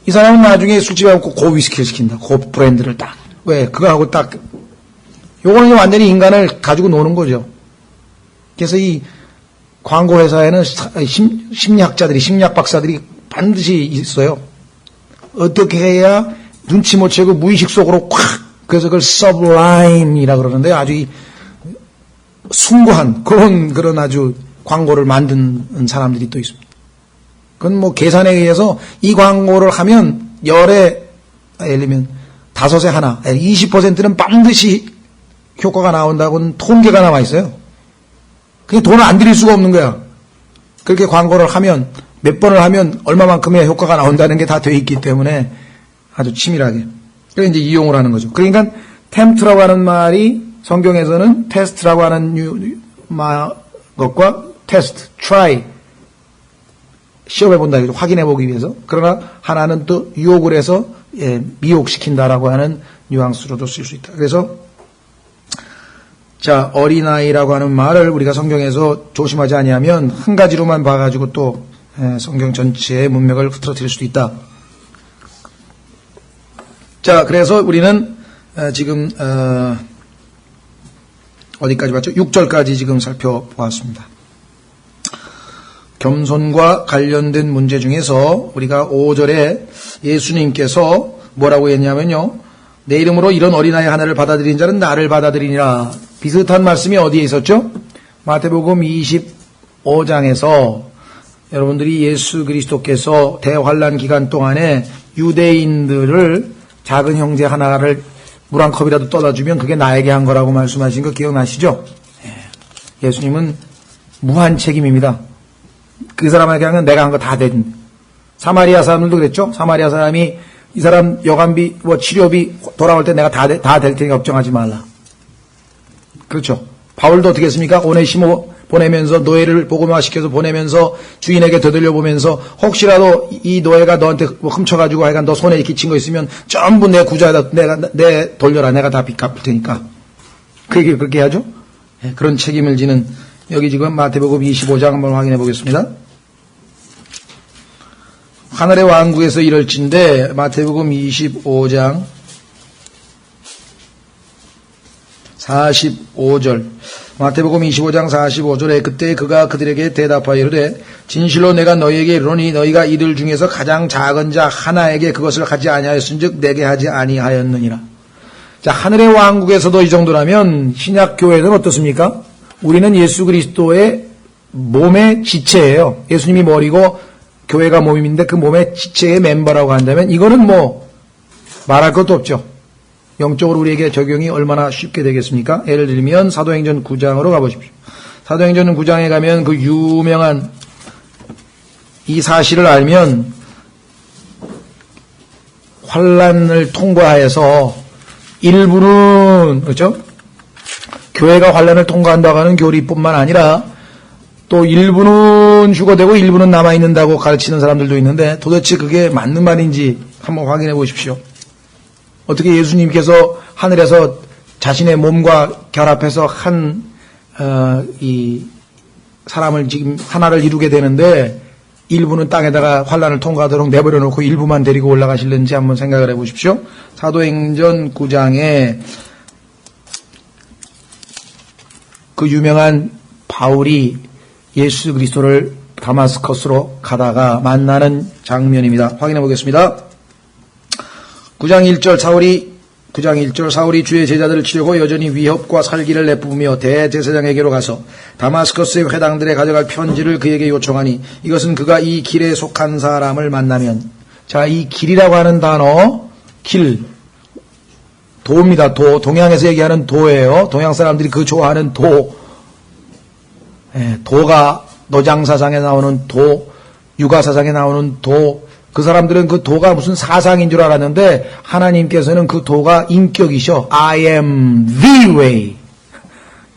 이 사람은 나중에 술집에 가고 고 위스키를 시킨다. 고 브랜드를 딱. 왜? 그거 하고 딱. 요거는 완전히 인간을 가지고 노는 거죠. 그래서 이 광고 회사에는 심리학자들이, 심리학 박사들이 반드시 있어요. 어떻게 해야 눈치 못 채고 무의식 속으로 콱! 그래서 그걸 sublime이라고 그러는데 아주 이 숭고한 그런 아주 광고를 만든 사람들이 또 있습니다. 그건 뭐 계산에 의해서 이 광고를 하면 열에, 예를 들면 5에 하나, 20%는 반드시 효과가 나온다고는 통계가 나와 있어요. 그냥 돈을 안 들일 수가 없는 거야. 그렇게 광고를 하면, 몇 번을 하면 얼마만큼의 효과가 나온다는 게 다 돼 있기 때문에 아주 치밀하게. 그래서 이제 이용을 하는 거죠. 그러니까 tempt라고 하는 말이 성경에서는 test라고 하는 것과 test, try, 시험해본다, 확인해보기 위해서. 그러나 하나는 또 유혹을 해서 미혹시킨다라고 하는 뉘앙스로도 쓸 수 있다. 그래서 자, 어린아이라고 하는 말을 우리가 성경에서 조심하지 아니하면 한 가지로만 봐가지고 또 성경 전체의 문맥을 흐트러뜨릴 수도 있다. 자, 그래서 우리는 지금 어디까지 봤죠? 6절까지 지금 살펴보았습니다. 겸손과 관련된 문제 중에서 우리가 5절에 예수님께서 뭐라고 했냐면요. 내 이름으로 이런 어린아이 하나를 받아들인 자는 나를 받아들이니라. 비슷한 말씀이 어디에 있었죠? 마태복음 25장에서 여러분들이 예수 그리스도께서 대환란 기간 동안에 유대인들을 작은 형제 하나를 물 한 컵이라도 떠다 주면 그게 나에게 한 거라고 말씀하신 거 기억나시죠? 예수님은 무한 책임입니다. 그 사람에게 하면 내가 한 거 다 된. 사마리아 사람들도 그랬죠? 사마리아 사람이 이 사람 여간비, 뭐 치료비 돌아올 때 내가 다 될 테니까 걱정하지 말라. 그렇죠? 바울도 어떻게 했습니까? 오네시모 보내면서 노예를 복음화시켜서 보내면서 주인에게 되돌려보면서 혹시라도 이 노예가 너한테 뭐 훔쳐가지고 하여간 너 손에 끼친 거 있으면 전부 내 구자에다 내 돌려라. 내가 다 빚 갚을 테니까. 그 얘기 그렇게 하죠? 네, 그런 책임을 지는 여기 지금 마태복음 25장 한번 확인해 보겠습니다. 하늘의 왕국에서 이럴진데 마태복음 25장 45절 마태복음 25장 45절에 그때 그가 그들에게 대답하여 이르되 진실로 내가 너희에게 이르노니 너희가 이들 중에서 가장 작은 자 하나에게 그것을 하지 아니하였은즉 내게 하지 아니하였느니라. 자, 하늘의 왕국에서도 이 정도라면 신약 교회는 어떻습니까? 우리는 예수 그리스도의 몸의 지체예요. 예수님이 머리고 교회가 몸인데 그 몸의 지체의 멤버라고 한다면 이거는 뭐 말할 것도 없죠. 영적으로 우리에게 적용이 얼마나 쉽게 되겠습니까? 예를 들면 사도행전 9장으로 가보십시오. 사도행전 9장에 가면 그 유명한 이 사실을 알면 환란을 통과해서 일부는 그렇죠? 교회가 환란을 통과한다고 하는 교리뿐만 아니라 또 일부는 죽어되고 일부는 남아있는다고 가르치는 사람들도 있는데 도대체 그게 맞는 말인지 한번 확인해 보십시오. 어떻게 예수님께서 하늘에서 자신의 몸과 결합해서 이 사람을 지금 하나를 이루게 되는데 일부는 땅에다가 환란을 통과하도록 내버려 놓고 일부만 데리고 올라가실는지 한번 생각을 해 보십시오. 사도행전 9장에 그 유명한 바울이 예수 그리스도를 다마스커스로 가다가 만나는 장면입니다. 확인해 보겠습니다. 9장 1절 사울이 주의 제자들을 치려고 여전히 위협과 살기를 내뿜으며 대제사장에게로 가서 다마스커스의 회당들에 가져갈 편지를 그에게 요청하니 이것은 그가 이 길에 속한 사람을 만나면 자, 이 길이라고 하는 단어 길 도입니다. 동양에서 얘기하는 도예요. 동양 사람들이 그 좋아하는 도. 도가 노장사상에 나오는 도, 육아사상에 나오는 도. 그 사람들은 그 도가 무슨 사상인 줄 알았는데 하나님께서는 그 도가 인격이셔. I am the way.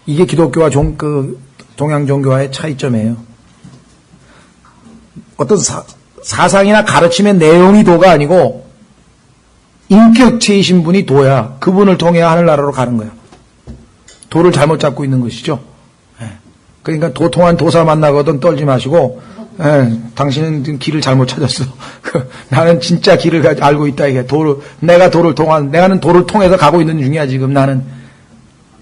이게 기독교와 동양 종교와의 차이점이에요. 어떤 사상이나 가르침의 내용이 도가 아니고 인격체이신 분이 도야. 그분을 통해야 하늘나라로 가는 거야. 도를 잘못 잡고 있는 것이죠. 그러니까 도통한 도사 만나거든 떨지 마시고 당신은 길을 잘못 찾았어. 나는 진짜 길을 알고 있다 이게. 내가 도를 통해서 가고 있는 중이야 지금 나는.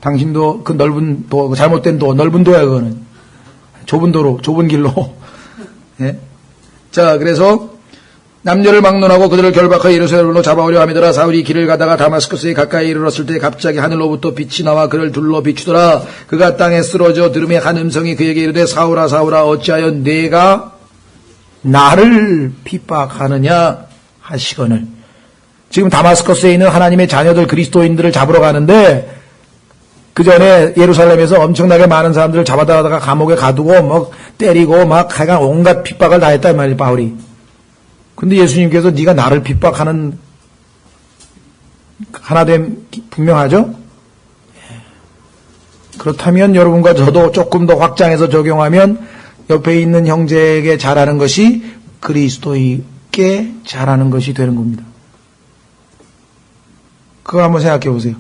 당신도 그 넓은 도, 잘못된 도, 넓은 도야 그거는. 좁은 도로, 좁은 길로. 예? 자, 그래서 남녀를 막론하고 그들을 결박하여 예루살렘으로 잡아오려 하미더라. 사울이 길을 가다가 다마스커스에 가까이 이르렀을 때 갑자기 하늘로부터 빛이 나와 그를 둘러 비추더라. 그가 땅에 쓰러져 들음에 한 음성이 그에게 이르되 사울아 사울아 어찌하여 내가 나를 핍박하느냐 하시거늘. 지금 다마스커스에 있는 하나님의 자녀들 그리스도인들을 잡으러 가는데 그 전에 예루살렘에서 엄청나게 많은 사람들을 잡아다가 감옥에 가두고 막 때리고 막 하여간 온갖 핍박을 다 했단 말이에요 바울이. 근데 예수님께서 네가 나를 핍박하는 하나됨 분명하죠? 그렇다면 여러분과 저도 조금 더 확장해서 적용하면 옆에 있는 형제에게 잘하는 것이 그리스도에게 잘하는 것이 되는 겁니다. 그거 한번 생각해 보세요.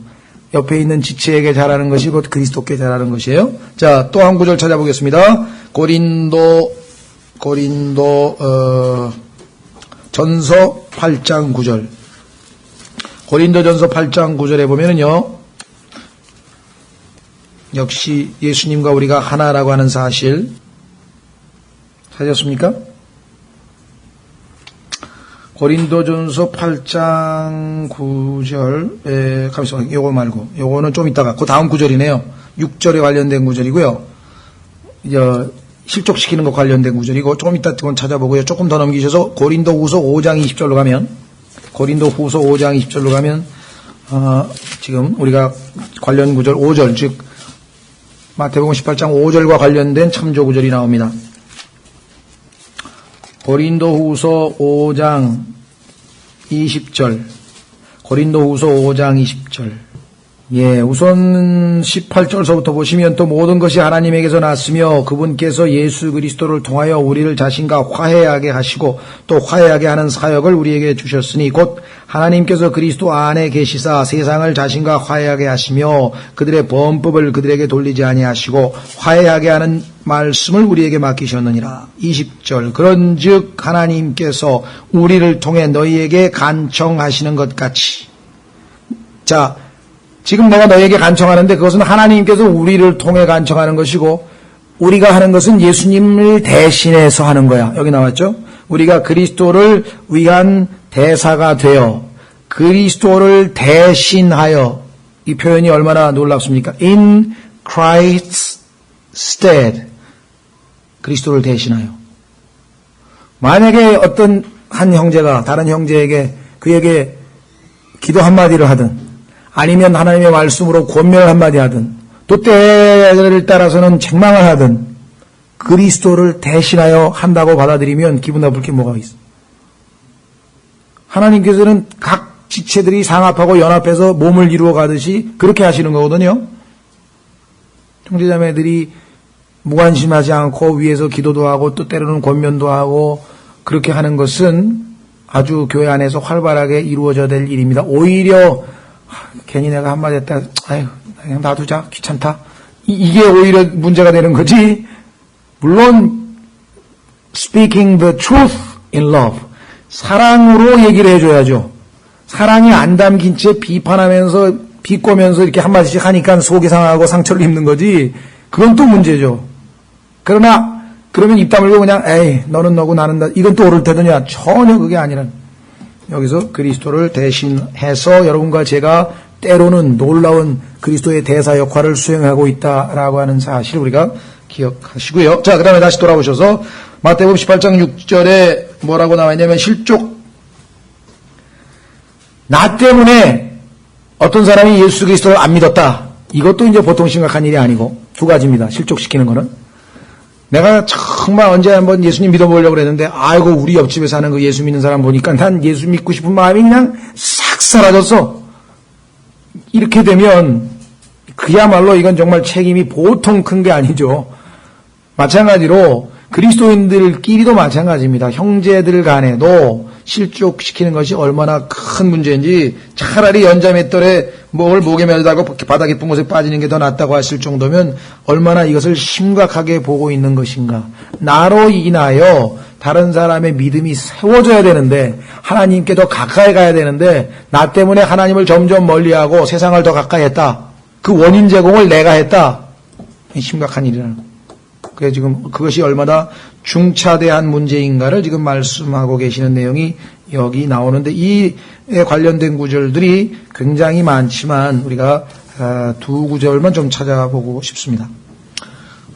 옆에 있는 지체에게 잘하는 것이 곧 그리스도께 잘하는 것이에요. 자, 또 한 구절 찾아보겠습니다. 고린도 전서 8장 9절. 고린도전서 8장 9절에 보면은요. 역시 예수님과 우리가 하나라고 하는 사실 찾았습니까? 고린도전서 8장 9절, 잠시만요. 요거 말고, 요거는 좀 이따가, 그 다음 구절이네요. 6절에 관련된 구절이고요. 실족시키는 것 관련된 구절이고, 조금 이따 그건 찾아보고요. 조금 더 넘기셔서 고린도후서 5장 20절로 가면, 고린도후서 5장 20절로 가면, 지금 우리가 관련 구절 5절, 즉, 마태복음 18장 5절과 관련된 참조 구절이 나옵니다. 고린도후서 5장 20절. 고린도후서 5장 20절. 예, 우선 18절서부터 보시면 또 모든 것이 하나님에게서 났으며 그분께서 예수 그리스도를 통하여 우리를 자신과 화해하게 하시고 또 화해하게 하는 사역을 우리에게 주셨으니 곧 하나님께서 그리스도 안에 계시사 세상을 자신과 화해하게 하시며 그들의 범법을 그들에게 돌리지 아니하시고 화해하게 하는 말씀을 우리에게 맡기셨느니라. 20절. 그런즉 하나님께서 우리를 통해 너희에게 간청하시는 것 같이. 자, 지금 내가 너에게 간청하는데 그것은 하나님께서 우리를 통해 간청하는 것이고 우리가 하는 것은 예수님을 대신해서 하는 거야. 여기 나왔죠? 우리가 그리스도를 위한 대사가 되어 그리스도를 대신하여, 이 표현이 얼마나 놀랍습니까? In Christ's stead. 그리스도를 대신하여. 만약에 어떤 한 형제가 다른 형제에게 그에게 기도 한마디를 하든 아니면 하나님의 말씀으로 권면을 한마디 하든 또 때를 따라서는 책망을 하든 그리스도를 대신하여 한다고 받아들이면 기분 나쁠 게 뭐가 있어. 하나님께서는 각 지체들이 상합하고 연합해서 몸을 이루어 가듯이 그렇게 하시는 거거든요. 형제자매들이 무관심하지 않고 위에서 기도도 하고 또 때로는 권면도 하고 그렇게 하는 것은 아주 교회 안에서 활발하게 이루어져야 될 일입니다. 오히려 괜히 내가 한마디 했다, 아유, 그냥 놔두자, 귀찮다. 이게 오히려 문제가 되는 거지. 물론, speaking the truth in love. 사랑으로 얘기를 해줘야죠. 사랑이 안 담긴 채 비판하면서, 비꼬면서 이렇게 한마디씩 하니까 속이 상하고 상처를 입는 거지. 그건 또 문제죠. 그러나, 그러면 입 다물고 그냥, 에이, 너는 너고 나는 나, 이건 또 옳을 테더냐. 전혀 그게 아니라. 여기서 그리스도를 대신해서 여러분과 제가 때로는 놀라운 그리스도의 대사 역할을 수행하고 있다라고 하는 사실 우리가 기억하시고요. 자, 그 다음에 다시 돌아오셔서 마태복음 18장 6절에 뭐라고 나와 있냐면 실족, 나 때문에 어떤 사람이 예수 그리스도를 안 믿었다. 이것도 이제 보통 심각한 일이 아니고 두 가지입니다. 실족시키는 거는. 내가 정말 언제 한번 예수님 믿어보려고 그랬는데 아이고 우리 옆집에 사는 그 예수 믿는 사람 보니까 난 예수 믿고 싶은 마음이 그냥 싹 사라졌어. 이렇게 되면 그야말로 이건 정말 책임이 보통 큰 게 아니죠. 마찬가지로 그리스도인들끼리도 마찬가지입니다. 형제들 간에도 실족시키는 것이 얼마나 큰 문제인지 차라리 연자맷돌에 목에 매달고 바닥에 뿜어서 빠지는 게 더 낫다고 하실 정도면 얼마나 이것을 심각하게 보고 있는 것인가. 나로 인하여 다른 사람의 믿음이 세워져야 되는데 하나님께 더 가까이 가야 되는데 나 때문에 하나님을 점점 멀리하고 세상을 더 가까이 했다. 그 원인 제공을 내가 했다. 심각한 일이라는 거예요. 그래서 지금 그것이 얼마나 중차대한 문제인가를 지금 말씀하고 계시는 내용이 여기 나오는데 이에 관련된 구절들이 굉장히 많지만 우리가 두 구절만 좀 찾아보고 싶습니다.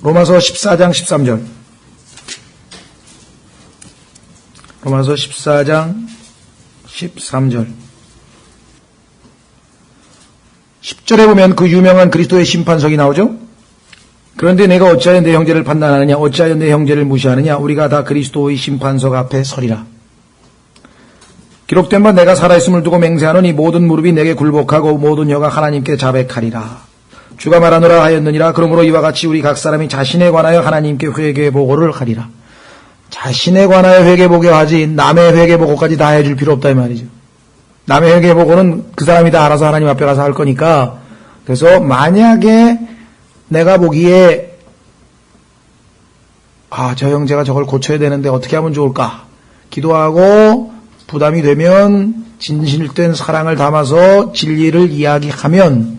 로마서 14장 13절. 로마서 14장 13절. 10절에 보면 그 유명한 그리스도의 심판석이 나오죠. 그런데 내가 어찌하여 내 형제를 판단하느냐 어찌하여 내 형제를 무시하느냐 우리가 다 그리스도의 심판석 앞에 서리라. 기록된 바 내가 살아있음을 두고 맹세하노니 모든 무릎이 내게 굴복하고 모든 혀가 하나님께 자백하리라. 주가 말하노라 하였느니라. 그러므로 이와 같이 우리 각 사람이 자신에 관하여 하나님께 회개 보고를 하리라. 자신에 관하여 회개 보고하지 남의 회개 보고까지 다 해줄 필요 없다 이 말이죠. 남의 회개 보고는 그 사람이 다 알아서 하나님 앞에 가서 할 거니까. 그래서 만약에 내가 보기에 저 형제가 저걸 고쳐야 되는데 어떻게 하면 좋을까? 기도하고 부담이 되면 진실된 사랑을 담아서 진리를 이야기하면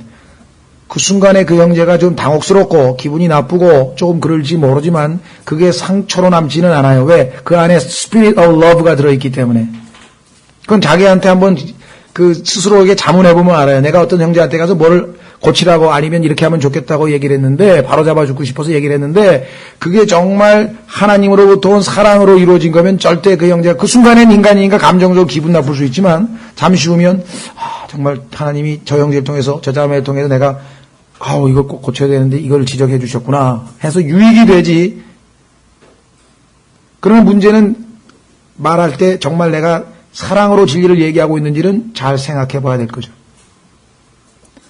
그 순간에 그 형제가 좀 당혹스럽고 기분이 나쁘고 조금 그럴지 모르지만 그게 상처로 남지는 않아요. 왜? 그 안에 Spirit of Love가 들어있기 때문에. 그건 자기한테 한번 그 스스로에게 자문해보면 알아요. 내가 어떤 형제한테 가서 뭘 고치라고 아니면 이렇게 하면 좋겠다고 얘기를 했는데 바로 잡아주고 싶어서 얘기를 했는데 그게 정말 하나님으로부터 온 사랑으로 이루어진 거면 절대 그 형제가 그 순간엔 인간이니까 감정적으로 기분 나쁠 수 있지만 잠시 후면 정말 하나님이 저 형제를 통해서 저 자매를 통해서 내가 이거 꼭 고쳐야 되는데 이걸 지적해 주셨구나 해서 유익이 되지. 그러면 문제는 말할 때 정말 내가 사랑으로 진리를 얘기하고 있는지는 잘 생각해 봐야 될 거죠.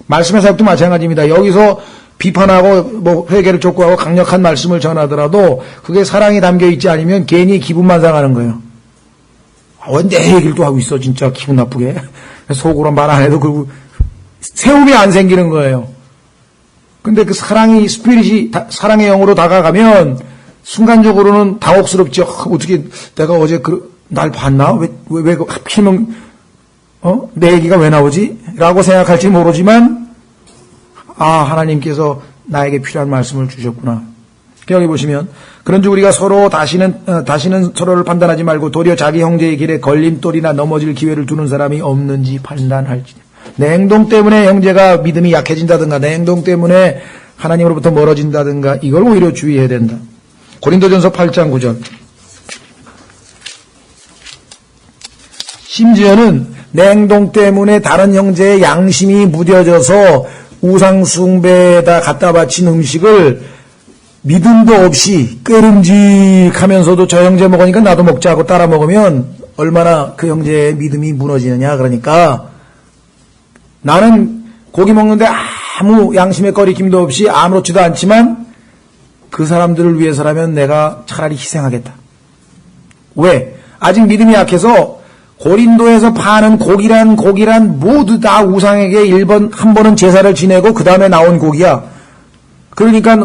말씀의 사역도 마찬가지입니다. 여기서 비판하고 회개를 촉구하고 강력한 말씀을 전하더라도 그게 사랑이 담겨 있지 않으면 괜히 기분만 상하는 거예요. 왜 내 얘기를 또 하고 있어 진짜 기분 나쁘게. 속으로 말 안 해도 그 세움이 안 생기는 거예요. 근데 그 사랑이 스피릿이 사랑의 영으로 다가가면 순간적으로는 당혹스럽죠. 어떻게 내가 어제 날 봤나? 왜 하필이면 내 얘기가 왜 나오지? 라고 생각할지 모르지만 하나님께서 나에게 필요한 말씀을 주셨구나. 여기 보시면 그런즉 우리가 서로 다시는 서로를 판단하지 말고 도리어 자기 형제의 길에 걸림돌이나 넘어질 기회를 두는 사람이 없는지 판단할지니. 내 행동 때문에 형제가 믿음이 약해진다든가 내 행동 때문에 하나님으로부터 멀어진다든가 이걸 오히려 주의해야 된다. 고린도전서 8장 9절. 심지어는 내 행동 때문에 다른 형제의 양심이 무뎌져서 우상 숭배에다 갖다 바친 음식을 믿음도 없이 꾀름직하면서도 저 형제 먹으니까 나도 먹자 하고 따라 먹으면 얼마나 그 형제의 믿음이 무너지느냐. 그러니까 나는 고기 먹는데 아무 양심의 거리낌도 없이 아무렇지도 않지만 그 사람들을 위해서라면 내가 차라리 희생하겠다. 왜? 아직 믿음이 약해서 고린도에서 파는 고기란 모두 다 우상에게 한 번은 제사를 지내고 그 다음에 나온 고기야. 그러니까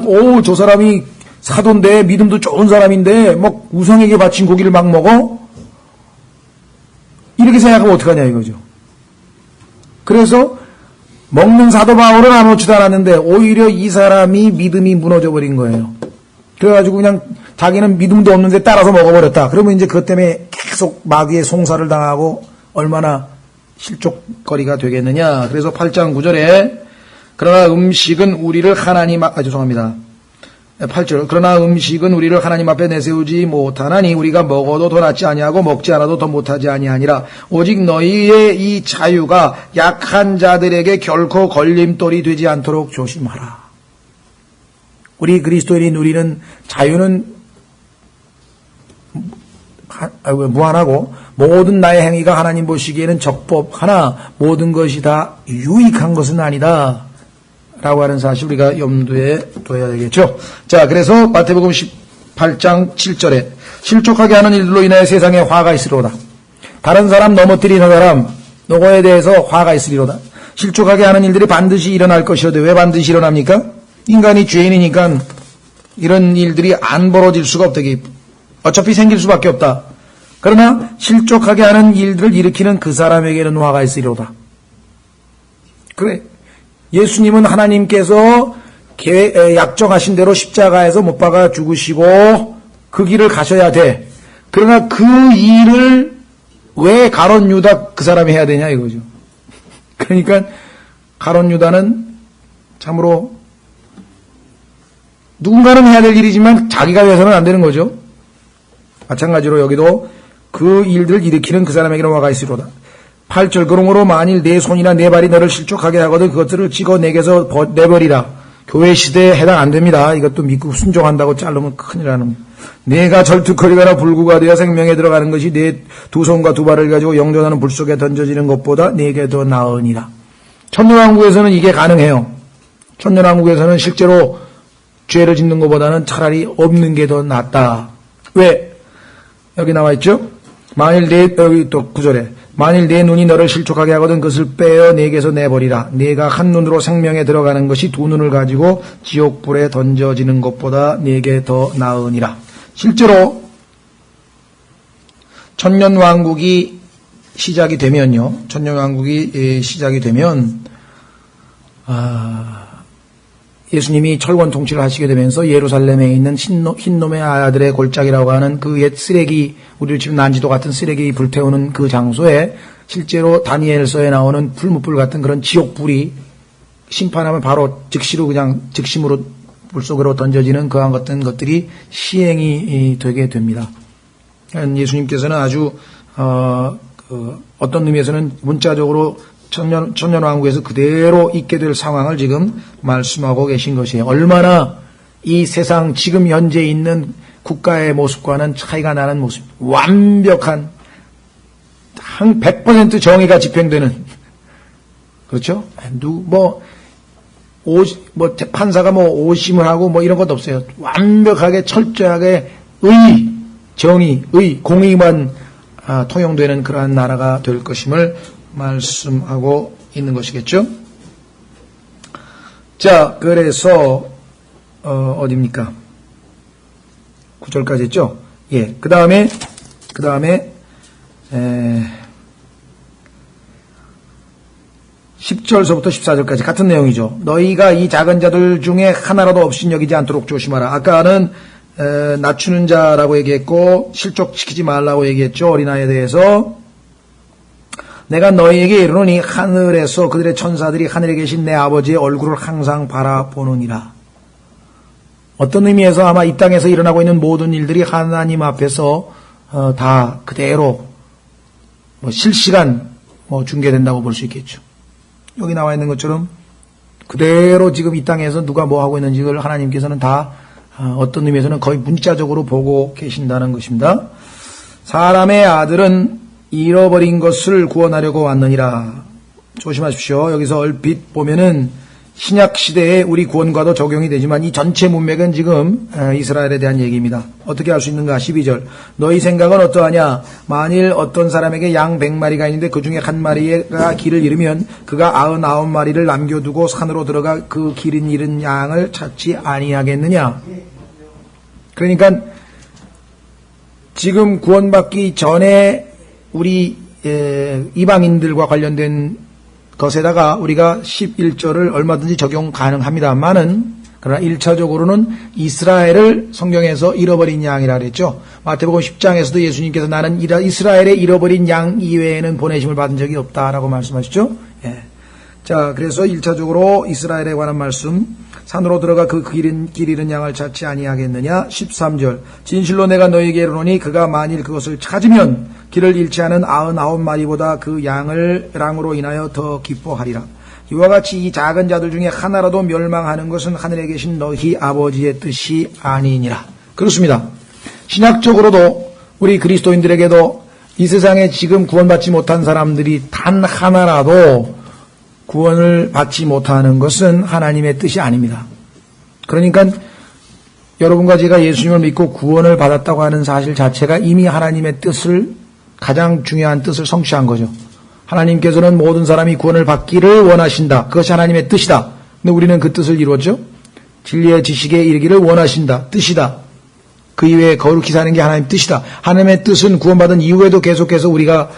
저 사람이 사도인데 믿음도 좋은 사람인데 우상에게 바친 고기를 막 먹어? 이렇게 생각하면 어떡하냐 이거죠. 그래서 먹는 사도 바울은 아무렇지도 않았는데 오히려 이 사람이 믿음이 무너져 버린 거예요. 그래가지고 그냥 자기는 믿음도 없는데 따라서 먹어버렸다. 그러면 이제 그것 때문에 계속 마귀의 송사를 당하고 얼마나 실족거리가 되겠느냐. 그래서 8장 9절에 그러나 음식은 우리를 하나님 죄송합니다. 8절 그러나 음식은 우리를 하나님 앞에 내세우지 못하나니 우리가 먹어도 더 낫지 아니하고 먹지 않아도 더 못하지 아니하니라. 오직 너희의 이 자유가 약한 자들에게 결코 걸림돌이 되지 않도록 조심하라. 우리 그리스도인이 누리는 자유는 무한하고 모든 나의 행위가 하나님 보시기에는 적법하나 모든 것이 다 유익한 것은 아니다 라고 하는 사실 우리가 염두에 둬야 되겠죠. 자, 그래서 마태복음 18장 7절에 실족하게 하는 일들로 인하여 세상에 화가 있으리로다. 다른 사람 넘어뜨리는 사람 노고에 대해서 화가 있으리로다. 실족하게 하는 일들이 반드시 일어날 것이로되 왜 반드시 일어납니까? 인간이 죄인이니까 이런 일들이 안 벌어질 수가 없다. 어차피 생길 수밖에 없다. 그러나 실족하게 하는 일들을 일으키는 그 사람에게는 화가 있으리로다. 그래. 예수님은 하나님께서 약정하신 대로 십자가에서 못 박아 죽으시고 그 길을 가셔야 돼. 그러나 그 일을 왜 가룟 유다 그 사람이 해야 되냐 이거죠. 그러니까 가룟 유다는 참으로 누군가는 해야 될 일이지만 자기가 해서는 안 되는 거죠. 마찬가지로 여기도 그 일들을 일으키는 그 사람에게는 화가 있으리로다. 8절 그러므로 만일 내 손이나 내 발이 너를 실족하게 하거든 그것들을 찍어 내게서 내버리라. 교회 시대에 해당 안 됩니다. 이것도 믿고 순종한다고 자르면 큰일 나는. 내가 절뚝거리거나 불구가 되어 생명에 들어가는 것이 내 두 손과 두 발을 가지고 영존하는 불 속에 던져지는 것보다 내게 더 나으니라. 천년왕국에서는 이게 가능해요. 천년왕국에서는 실제로 죄를 짓는 것보다는 차라리 없는 게 더 낫다. 왜? 여기 나와 있죠? 여기 또 9절에 만일 내 눈이 너를 실족하게 하거든 그것을 빼어 내게서 내버리라. 내가 한 눈으로 생명에 들어가는 것이 두 눈을 가지고 지옥불에 던져지는 것보다 내게 더 나으니라. 실제로 천년왕국이 시작이 되면요. 천년왕국이 시작이 되면 예수님이 철권 통치를 하시게 되면서 예루살렘에 있는 흰놈의 아들의 골짜기라고 하는 그 옛 쓰레기, 우리 집 난지도 같은 쓰레기 불태우는 그 장소에 실제로 다니엘서에 나오는 불무불 같은 그런 지옥불이 심판하면 바로 즉심으로 물속으로 던져지는 그와 같은 것들이 시행이 되게 됩니다. 예수님께서는 아주 어떤 의미에서는 문자적으로 천년왕국에서 그대로 있게 될 상황을 지금 말씀하고 계신 것이에요. 얼마나 이 세상 지금 현재 있는 국가의 모습과는 차이가 나는 모습. 완벽한 한 100% 정의가 집행되는, 그렇죠? 판사가 오심을 하고 이런 것도 없어요. 완벽하게 철저하게 정의, 공의만 통용되는 그러한 나라가 될 것임을 말씀하고 있는 것이겠죠. 자, 그래서 어디입니까? 9절까지 했죠. 예. 그 다음에 10절서부터 14절까지 같은 내용이죠. 너희가 이 작은 자들 중에 하나라도 없인 여기지 않도록 조심하라. 아까는 낮추는 자라고 얘기했고 실족시키지 말라고 얘기했죠. 어린아이에 대해서. 내가 너희에게 이르노니 하늘에서 그들의 천사들이 하늘에 계신 내 아버지의 얼굴을 항상 바라보느니라. 어떤 의미에서 아마 이 땅에서 일어나고 있는 모든 일들이 하나님 앞에서 다 그대로 실시간 중계된다고 볼 수 있겠죠. 여기 나와 있는 것처럼 그대로 지금 이 땅에서 누가 뭐 하고 있는지 를 하나님께서는 다 어떤 의미에서는 거의 문자적으로 보고 계신다는 것입니다. 사람의 아들은 잃어버린 것을 구원하려고 왔느니라. 조심하십시오. 여기서 얼핏 보면은 신약 시대에 우리 구원과도 적용이 되지만 이 전체 문맥은 지금 이스라엘에 대한 얘기입니다. 어떻게 할 수 있는가? 12절. 너희 생각은 어떠하냐? 만일 어떤 사람에게 양 100마리가 있는데 그 중에 한 마리가 길을 잃으면 그가 99마리를 남겨두고 산으로 들어가 그 길을 잃은 양을 찾지 아니하겠느냐? 그러니까 지금 구원받기 전에 우리 이방인들과 관련된 것에다가 우리가 11절을 얼마든지 적용 가능합니다만은 그러나 1차적으로는 이스라엘을 성경에서 잃어버린 양이라 그랬죠. 마태복음 10장에서도 예수님께서 나는 이스라엘의 잃어버린 양 이외에는 보내심을 받은 적이 없다라고 말씀하시죠. 예. 자, 그래서 1차적으로 이스라엘에 관한 말씀, 산으로 들어가 그 길 잃은 양을 찾지 아니하겠느냐. 13절, 진실로 내가 너희에게 이르노니 그가 만일 그것을 찾으면 길을 잃지 않은 99마리보다 그 양으로 인하여 더 기뻐하리라. 이와 같이 이 작은 자들 중에 하나라도 멸망하는 것은 하늘에 계신 너희 아버지의 뜻이 아니니라. 그렇습니다. 신학적으로도 우리 그리스도인들에게도 이 세상에 지금 구원받지 못한 사람들이 단 하나라도 구원을 받지 못하는 것은 하나님의 뜻이 아닙니다. 그러니까 여러분과 제가 예수님을 믿고 구원을 받았다고 하는 사실 자체가 이미 하나님의 뜻을, 가장 중요한 뜻을 성취한 거죠. 하나님께서는 모든 사람이 구원을 받기를 원하신다. 그것이 하나님의 뜻이다. 근데 우리는 그 뜻을 이루었죠. 진리의 지식에 이르기를 원하신다. 뜻이다. 그 이외에 거룩히 사는 게 하나님의 뜻이다. 하나님의 뜻은 구원받은 이후에도 계속해서 우리가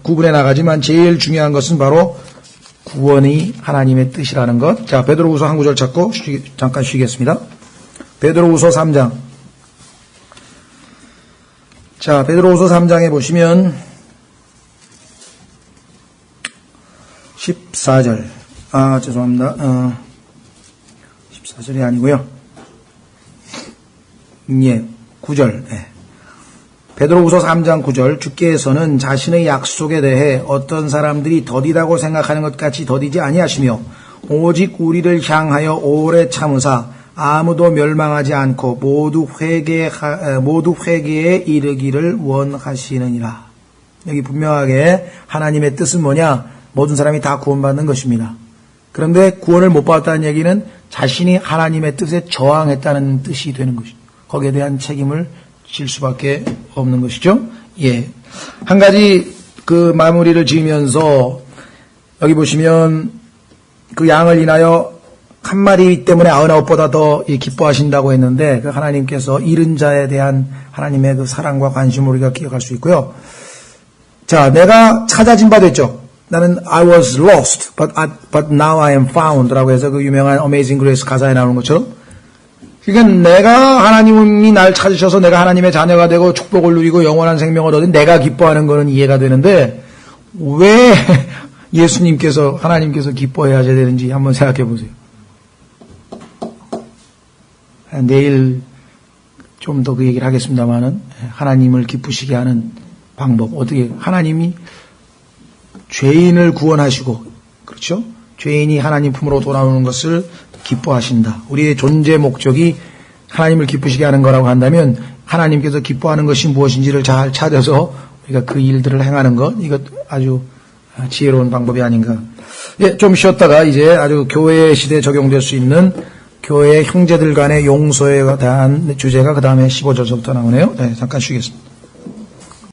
구분해 나가지만 제일 중요한 것은 바로 구원이 하나님의 뜻이라는 것. 자, 베드로후서 한 구절 찾고 잠깐 쉬겠습니다. 베드로후서 3장. 자, 베드로후서 3장에 보시면 14절. 죄송합니다. 14절이 아니고요. 9절. 네. 베드로후서 3장 9절, 주께서는 자신의 약속에 대해 어떤 사람들이 더디다고 생각하는 것 같이 더디지 아니하시며 오직 우리를 향하여 오래 참으사 아무도 멸망하지 않고 모두 회개에 이르기를 원하시느니라. 여기 분명하게 하나님의 뜻은 뭐냐? 모든 사람이 다 구원받는 것입니다. 그런데 구원을 못 받았다는 얘기는 자신이 하나님의 뜻에 저항했다는 뜻이 되는 것이죠. 거기에 대한 책임을 질 수밖에 없는 것이죠. 예. 한 가지 그 마무리를 지으면서 여기 보시면 그 양을 인하여 한 마리 때문에 99보다 더 기뻐하신다고 했는데 그 하나님께서 잃은 자에 대한 하나님의 그 사랑과 관심을 우리가 기억할 수 있고요. 자, 내가 찾아진 바 됐죠. 나는 I was lost, but now I am found 라고 해서 그 유명한 Amazing Grace 가사에 나오는 것처럼 그러니까 내가 하나님이 날 찾으셔서 내가 하나님의 자녀가 되고 축복을 누리고 영원한 생명을 얻은 내가 기뻐하는 것은 이해가 되는데 왜 예수님께서 하나님께서 기뻐해야 되는지 한번 생각해 보세요. 내일 좀 더 그 얘기를 하겠습니다만은 하나님을 기쁘시게 하는 방법 어떻게 하나님이 죄인을 구원하시고 그렇죠? 죄인이 하나님 품으로 돌아오는 것을 기뻐하신다. 우리의 존재 목적이 하나님을 기쁘시게 하는 거라고 한다면 하나님께서 기뻐하는 것이 무엇인지를 잘 찾아서 우리가 그 일들을 행하는 것 이것 아주 지혜로운 방법이 아닌가. 예, 좀 쉬었다가 이제 아주 교회 시대에 적용될 수 있는 교회 형제들 간의 용서에 대한 주제가 그 다음에 15절서부터 나오네요. 네, 잠깐 쉬겠습니다.